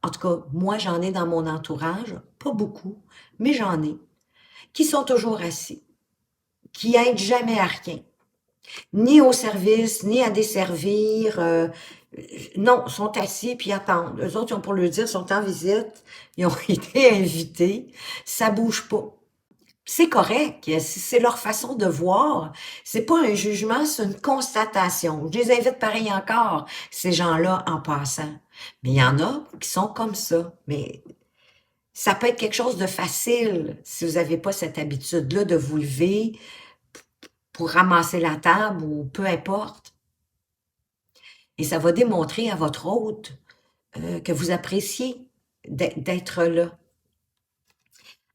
en tout cas, moi j'en ai dans mon entourage, pas beaucoup, mais j'en ai, qui sont toujours assis, qui aident jamais à rien, ni au service, ni à desservir. Non, sont assis puis attendent. Eux autres, ils ont pour le dire, sont en visite, ils ont été invités, ça bouge pas. C'est correct, c'est leur façon de voir. C'est pas un jugement, c'est une constatation. Je les invite pareil encore, ces gens-là, en passant. Mais il y en a qui sont comme ça. Mais Ça peut être quelque chose de facile si vous n'avez pas cette habitude-là de vous lever pour ramasser la table ou peu importe. Et ça va démontrer à votre hôte que vous appréciez d'être là.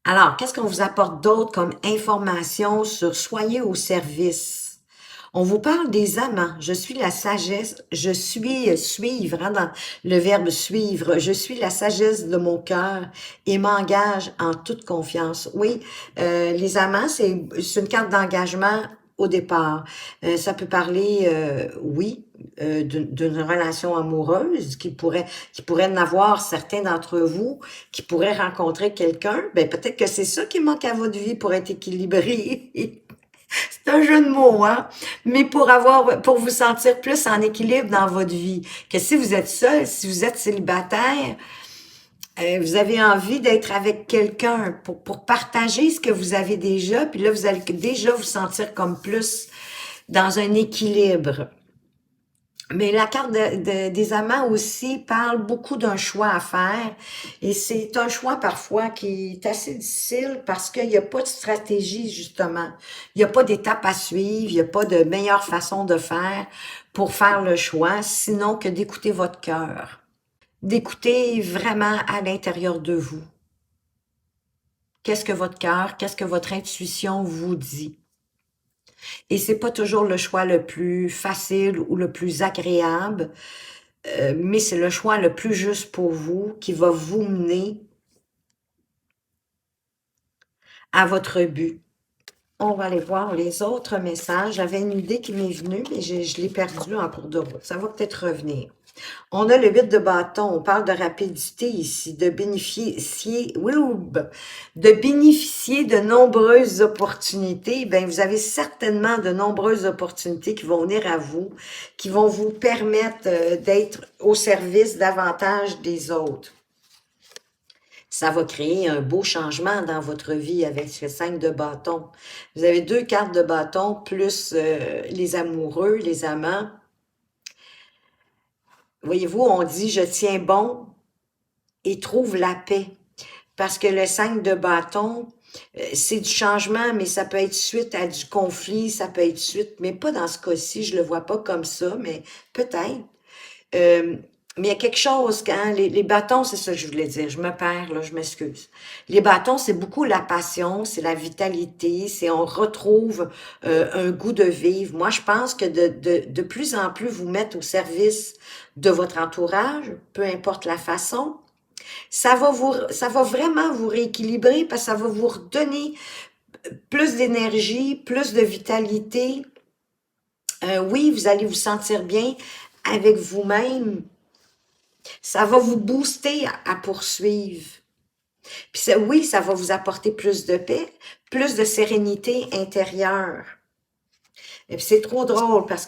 Alors, qu'est-ce qu'on vous apporte d'autre comme information sur soyez au service? On vous parle des amants. Je suis la sagesse. Je suis suivre, hein, dans le verbe suivre. Je suis la sagesse de mon cœur et m'engage en toute confiance. Oui, les amants, c'est une carte d'engagement au départ. Ça peut parler, oui, d'une relation amoureuse qui pourrait en avoir certains d'entre vous qui pourraient rencontrer quelqu'un. Ben peut-être que c'est ça qui manque à votre vie pour être équilibré. C'est un jeu de mots, hein? Mais pour vous sentir plus en équilibre dans votre vie. Que si vous êtes seul, si vous êtes célibataire, vous avez envie d'être avec quelqu'un pour partager ce que vous avez déjà, puis là, vous allez déjà vous sentir comme plus dans un équilibre. Mais la carte des amants aussi parle beaucoup d'un choix à faire et c'est un choix parfois qui est assez difficile parce qu'il n'y a pas de stratégie justement. Il n'y a pas d'étape à suivre, il n'y a pas de meilleure façon de faire pour faire le choix, sinon que d'écouter votre cœur, d'écouter vraiment à l'intérieur de vous. Qu'est-ce que votre cœur, qu'est-ce que votre intuition vous dit? Et c'est pas toujours le choix le plus facile ou le plus agréable, mais c'est le choix le plus juste pour vous qui va vous mener à votre but. On va aller voir les autres messages. J'avais une idée qui m'est venue, mais je l'ai perdue en cours de route. Ça va peut-être revenir. On a le 8 de bâton. On parle de rapidité ici, de bénéficier de nombreuses opportunités. Ben, vous avez certainement de nombreuses opportunités qui vont venir à vous, qui vont vous permettre d'être au service davantage des autres. Ça va créer un beau changement dans votre vie avec ce 5 de bâton. Vous avez 2 cartes de bâton plus les amoureux, les amants. Voyez-vous, on dit « je tiens bon et trouve la paix ». Parce que le 5 de bâton, c'est du changement, mais ça peut être suite à du conflit, ça peut être suite, mais pas dans ce cas-ci, je le vois pas comme ça, mais peut-être. Mais il y a quelque chose, quand les bâtons, c'est ça que je voulais dire, je me perds, là, je m'excuse. Les bâtons, c'est beaucoup la passion, c'est la vitalité, c'est on retrouve un goût de vivre. Moi, je pense que de plus en plus vous mettre au service de votre entourage, peu importe la façon, ça va vraiment vous rééquilibrer parce que ça va vous redonner plus d'énergie, plus de vitalité. Oui, vous allez vous sentir bien avec vous-même. Ça va vous booster à poursuivre. Puis ça, oui, ça va vous apporter plus de paix, plus de sérénité intérieure. Et puis c'est trop drôle parce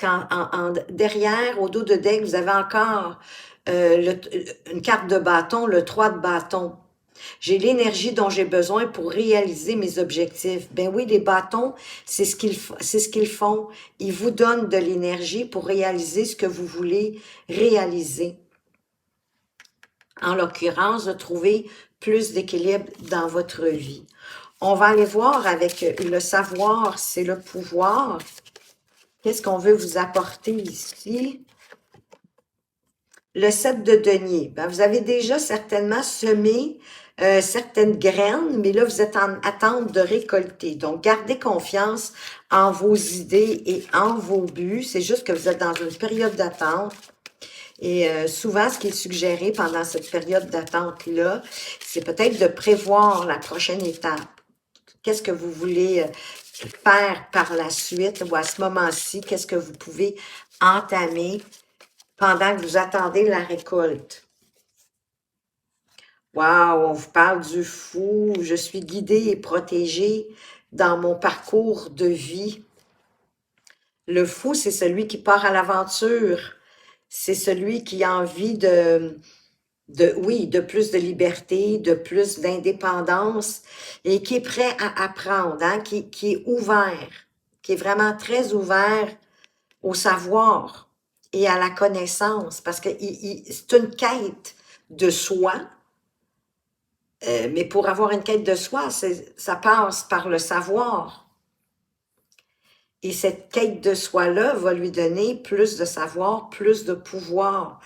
derrière, au dos de deck, vous avez encore une carte de bâton, le 3 de bâton. J'ai l'énergie dont j'ai besoin pour réaliser mes objectifs. Ben oui, les bâtons, c'est ce qu'ils font. Ils vous donnent de l'énergie pour réaliser ce que vous voulez réaliser. En l'occurrence, de trouver plus d'équilibre dans votre vie. On va aller voir avec le savoir, c'est le pouvoir. Qu'est-ce qu'on veut vous apporter ici? Le 7 de denier. Ben, vous avez déjà certainement semé certaines graines, mais là, vous êtes en attente de récolter. Donc, gardez confiance en vos idées et en vos buts. C'est juste que vous êtes dans une période d'attente. Et souvent, ce qui est suggéré pendant cette période d'attente-là, c'est peut-être de prévoir la prochaine étape. Qu'est-ce que vous voulez faire par la suite ou à ce moment-ci? Qu'est-ce que vous pouvez entamer pendant que vous attendez la récolte? Wow, on vous parle du fou. Je suis guidée et protégée dans mon parcours de vie. Le fou, c'est celui qui part à l'aventure. C'est celui qui a envie oui, de plus de liberté, de plus d'indépendance et qui est prêt à apprendre, hein, qui est ouvert, qui est vraiment très ouvert au savoir et à la connaissance parce que c'est une quête de soi Mais pour avoir une quête de soi, ça passe par le savoir. Et cette quête de soi-là va lui donner plus de savoir, plus de pouvoir.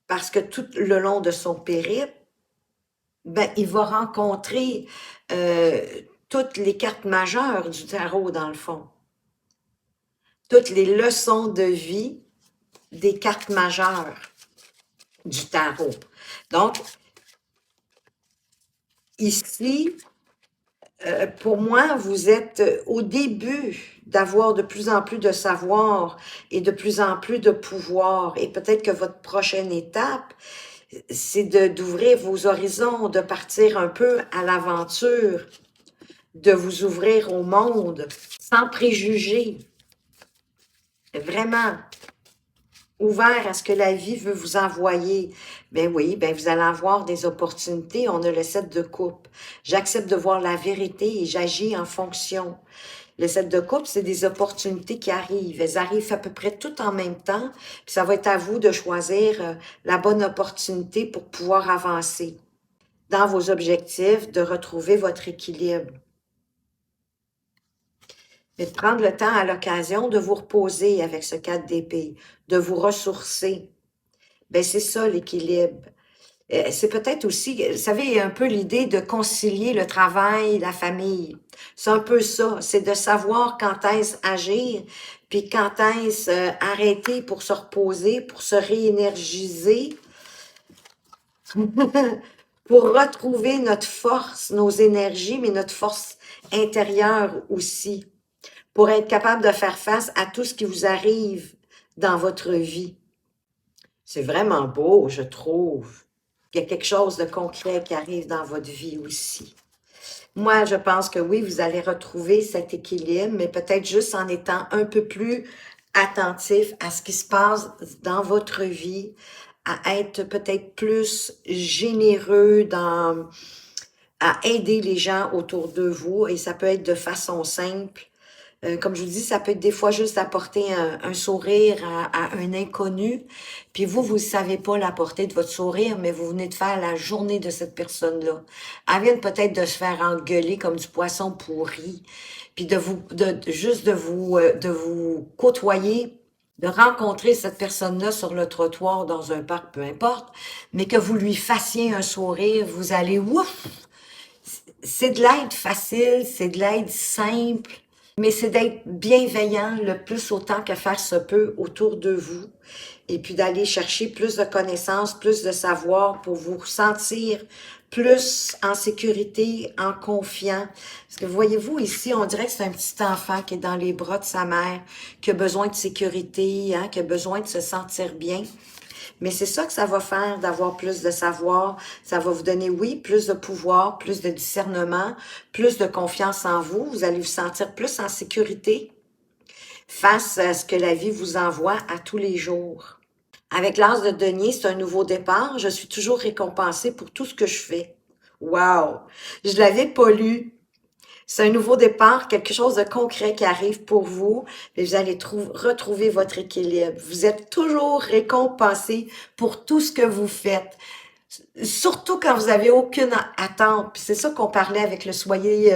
Parce que tout le long de son périple, ben, il va rencontrer euh, toutes les cartes majeures du tarot, dans le fond. Toutes les leçons de vie des cartes majeures du tarot. Donc, ici, pour moi, vous êtes au début d'avoir de plus en plus de savoir et de plus en plus de pouvoir. Et peut-être que votre prochaine étape, c'est d'ouvrir vos horizons, de partir un peu à l'aventure, de vous ouvrir au monde sans préjugés, vraiment ouvert à ce que la vie veut vous envoyer. Ben oui, ben vous allez avoir des opportunités. On a le 7 de coupe. J'accepte de voir la vérité et j'agis en fonction. Le 7 de coupe, c'est des opportunités qui arrivent. Elles arrivent à peu près tout en même temps. Puis ça va être à vous de choisir la bonne opportunité pour pouvoir avancer dans vos objectifs, de retrouver votre équilibre. Mais de prendre le temps à l'occasion de vous reposer avec ce 4 d'épée, de vous ressourcer. Ben c'est ça l'équilibre. C'est peut-être aussi, vous savez, un peu l'idée de concilier le travail, la famille. C'est un peu ça, c'est de savoir quand est-ce agir, puis quand est-ce arrêter pour se reposer, pour se réénergiser, pour retrouver notre force, nos énergies, mais notre force intérieure aussi, pour être capable de faire face à tout ce qui vous arrive dans votre vie. C'est vraiment beau, je trouve. Il y a quelque chose de concret qui arrive dans votre vie aussi. Moi, je pense que oui, vous allez retrouver cet équilibre, mais peut-être juste en étant un peu plus attentif à ce qui se passe dans votre vie, à être peut-être plus généreux à aider les gens autour de vous, et ça peut être de façon simple. Comme je vous dis, ça peut être des fois juste apporter un sourire à un inconnu, puis vous ne savez pas la portée de votre sourire, mais vous venez de faire la journée de cette personne-là. Elle vient peut-être de se faire engueuler comme du poisson pourri, puis juste de vous côtoyer, de rencontrer cette personne-là sur le trottoir, dans un parc, peu importe, mais que vous lui fassiez un sourire, vous allez, ouf! C'est de l'aide facile, c'est de l'aide simple, mais c'est d'être bienveillant le plus autant que faire se peut autour de vous, et puis d'aller chercher plus de connaissances, plus de savoir pour vous sentir plus en sécurité, en confiant. Parce que voyez-vous, ici, on dirait que c'est un petit enfant qui est dans les bras de sa mère, qui a besoin de sécurité, hein, qui a besoin de se sentir bien. Mais c'est ça que ça va faire, d'avoir plus de savoir. Ça va vous donner, oui, plus de pouvoir, plus de discernement, plus de confiance en vous. Vous allez vous sentir plus en sécurité face à ce que la vie vous envoie à tous les jours. Avec l'as de denier, c'est un nouveau départ. Je suis toujours récompensée pour tout ce que je fais. Wow! Je l'avais pas lu. C'est un nouveau départ, quelque chose de concret qui arrive pour vous, et vous allez retrouver votre équilibre. Vous êtes toujours récompensé pour tout ce que vous faites. Surtout quand vous avez aucune attente. Puis c'est ça qu'on parlait avec le soyez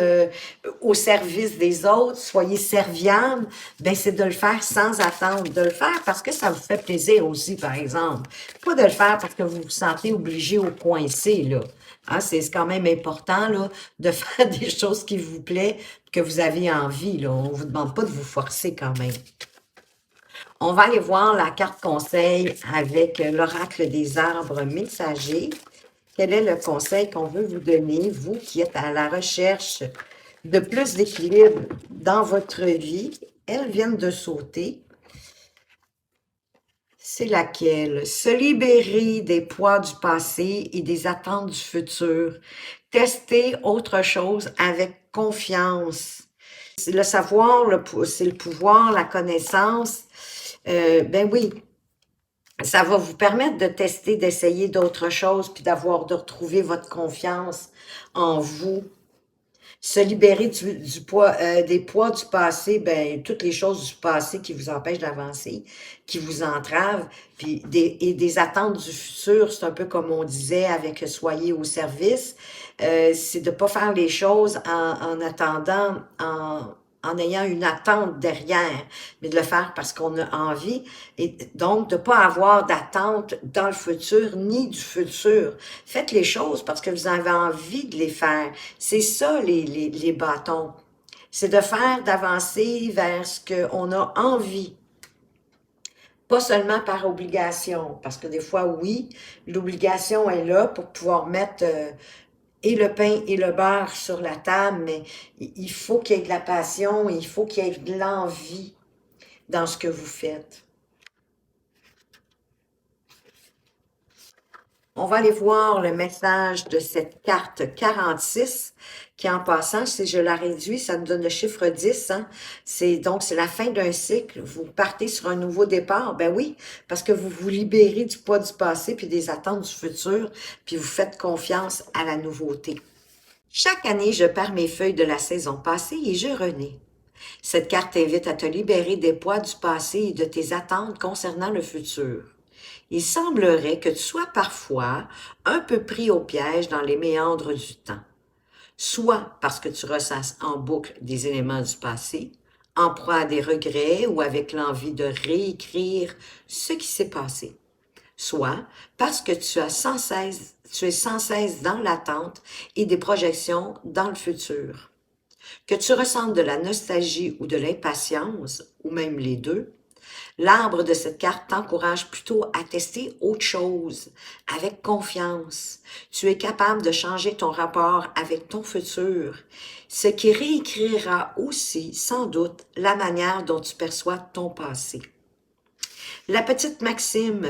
au service des autres, soyez serviable. Ben c'est de le faire sans attente, de le faire parce que ça vous fait plaisir aussi, par exemple. Pas de le faire parce que vous vous sentez obligé ou coincé, là. Hein, c'est quand même important, là, de faire des choses qui vous plaisent, que vous avez envie, là. On vous demande pas de vous forcer quand même. On va aller voir la carte conseil avec l'oracle des arbres messagers. Quel est le conseil qu'on veut vous donner, vous qui êtes à la recherche de plus d'équilibre dans votre vie? Elles viennent de sauter. C'est laquelle? Se libérer des poids du passé et des attentes du futur. Tester autre chose avec confiance. Le savoir, c'est le pouvoir, la connaissance. Ben oui, ça va vous permettre de tester, d'essayer d'autres choses, puis de retrouver votre confiance en vous. Se libérer du poids, des poids du passé, ben toutes les choses du passé qui vous empêchent d'avancer, qui vous entravent, puis des attentes du futur, c'est un peu comme on disait avec soyez au service, c'est de pas faire les choses en attendant, en ayant une attente derrière, mais de le faire parce qu'on a envie, et donc de pas avoir d'attente dans le futur ni du futur. Faites les choses parce que vous avez envie de les faire. C'est ça les bâtons. C'est de faire, d'avancer vers ce qu'on a envie. Pas seulement par obligation, parce que des fois, oui, l'obligation est là pour pouvoir mettre et le pain et le beurre sur la table, mais il faut qu'il y ait de la passion, il faut qu'il y ait de l'envie dans ce que vous faites. On va aller voir le message de cette carte 46, qui en passant, si je la réduis, ça me donne le chiffre 10. Hein? Donc, c'est la fin d'un cycle. Vous partez sur un nouveau départ. Ben oui, parce que vous vous libérez du poids du passé puis des attentes du futur, puis vous faites confiance à la nouveauté. Chaque année, je perds mes feuilles de la saison passée et je renais. Cette carte t'invite à te libérer des poids du passé et de tes attentes concernant le futur. Il semblerait que tu sois parfois un peu pris au piège dans les méandres du temps, soit parce que tu ressasses en boucle des éléments du passé, en proie à des regrets ou avec l'envie de réécrire ce qui s'est passé, soit parce que tu es sans cesse dans l'attente et des projections dans le futur. Que tu ressentes de la nostalgie ou de l'impatience, ou même les deux, l'arbre de cette carte t'encourage plutôt à tester autre chose, avec confiance. Tu es capable de changer ton rapport avec ton futur, ce qui réécrira aussi, sans doute, la manière dont tu perçois ton passé. La petite maxime,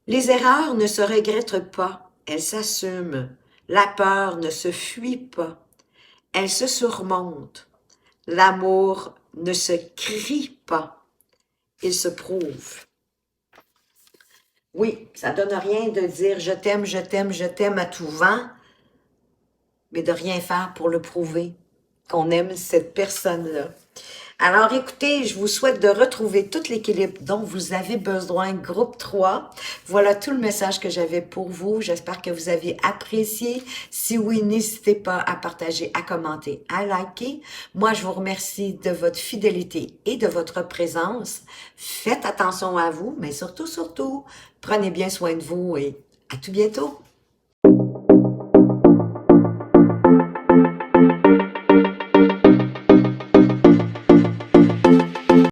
les erreurs ne se regrettent pas, elles s'assument. La peur ne se fuit pas, elle se surmonte. L'amour ne se crie pas, il se prouve. Oui, ça donne rien de dire je t'aime, je t'aime, je t'aime à tout vent, mais de rien faire pour le prouver qu'on aime cette personne-là. Alors écoutez, je vous souhaite de retrouver tout l'équilibre dont vous avez besoin, groupe 3. Voilà tout le message que j'avais pour vous. J'espère que vous avez apprécié. Si oui, n'hésitez pas à partager, à commenter, à liker. Moi, je vous remercie de votre fidélité et de votre présence. Faites attention à vous, mais surtout, prenez bien soin de vous et à tout bientôt.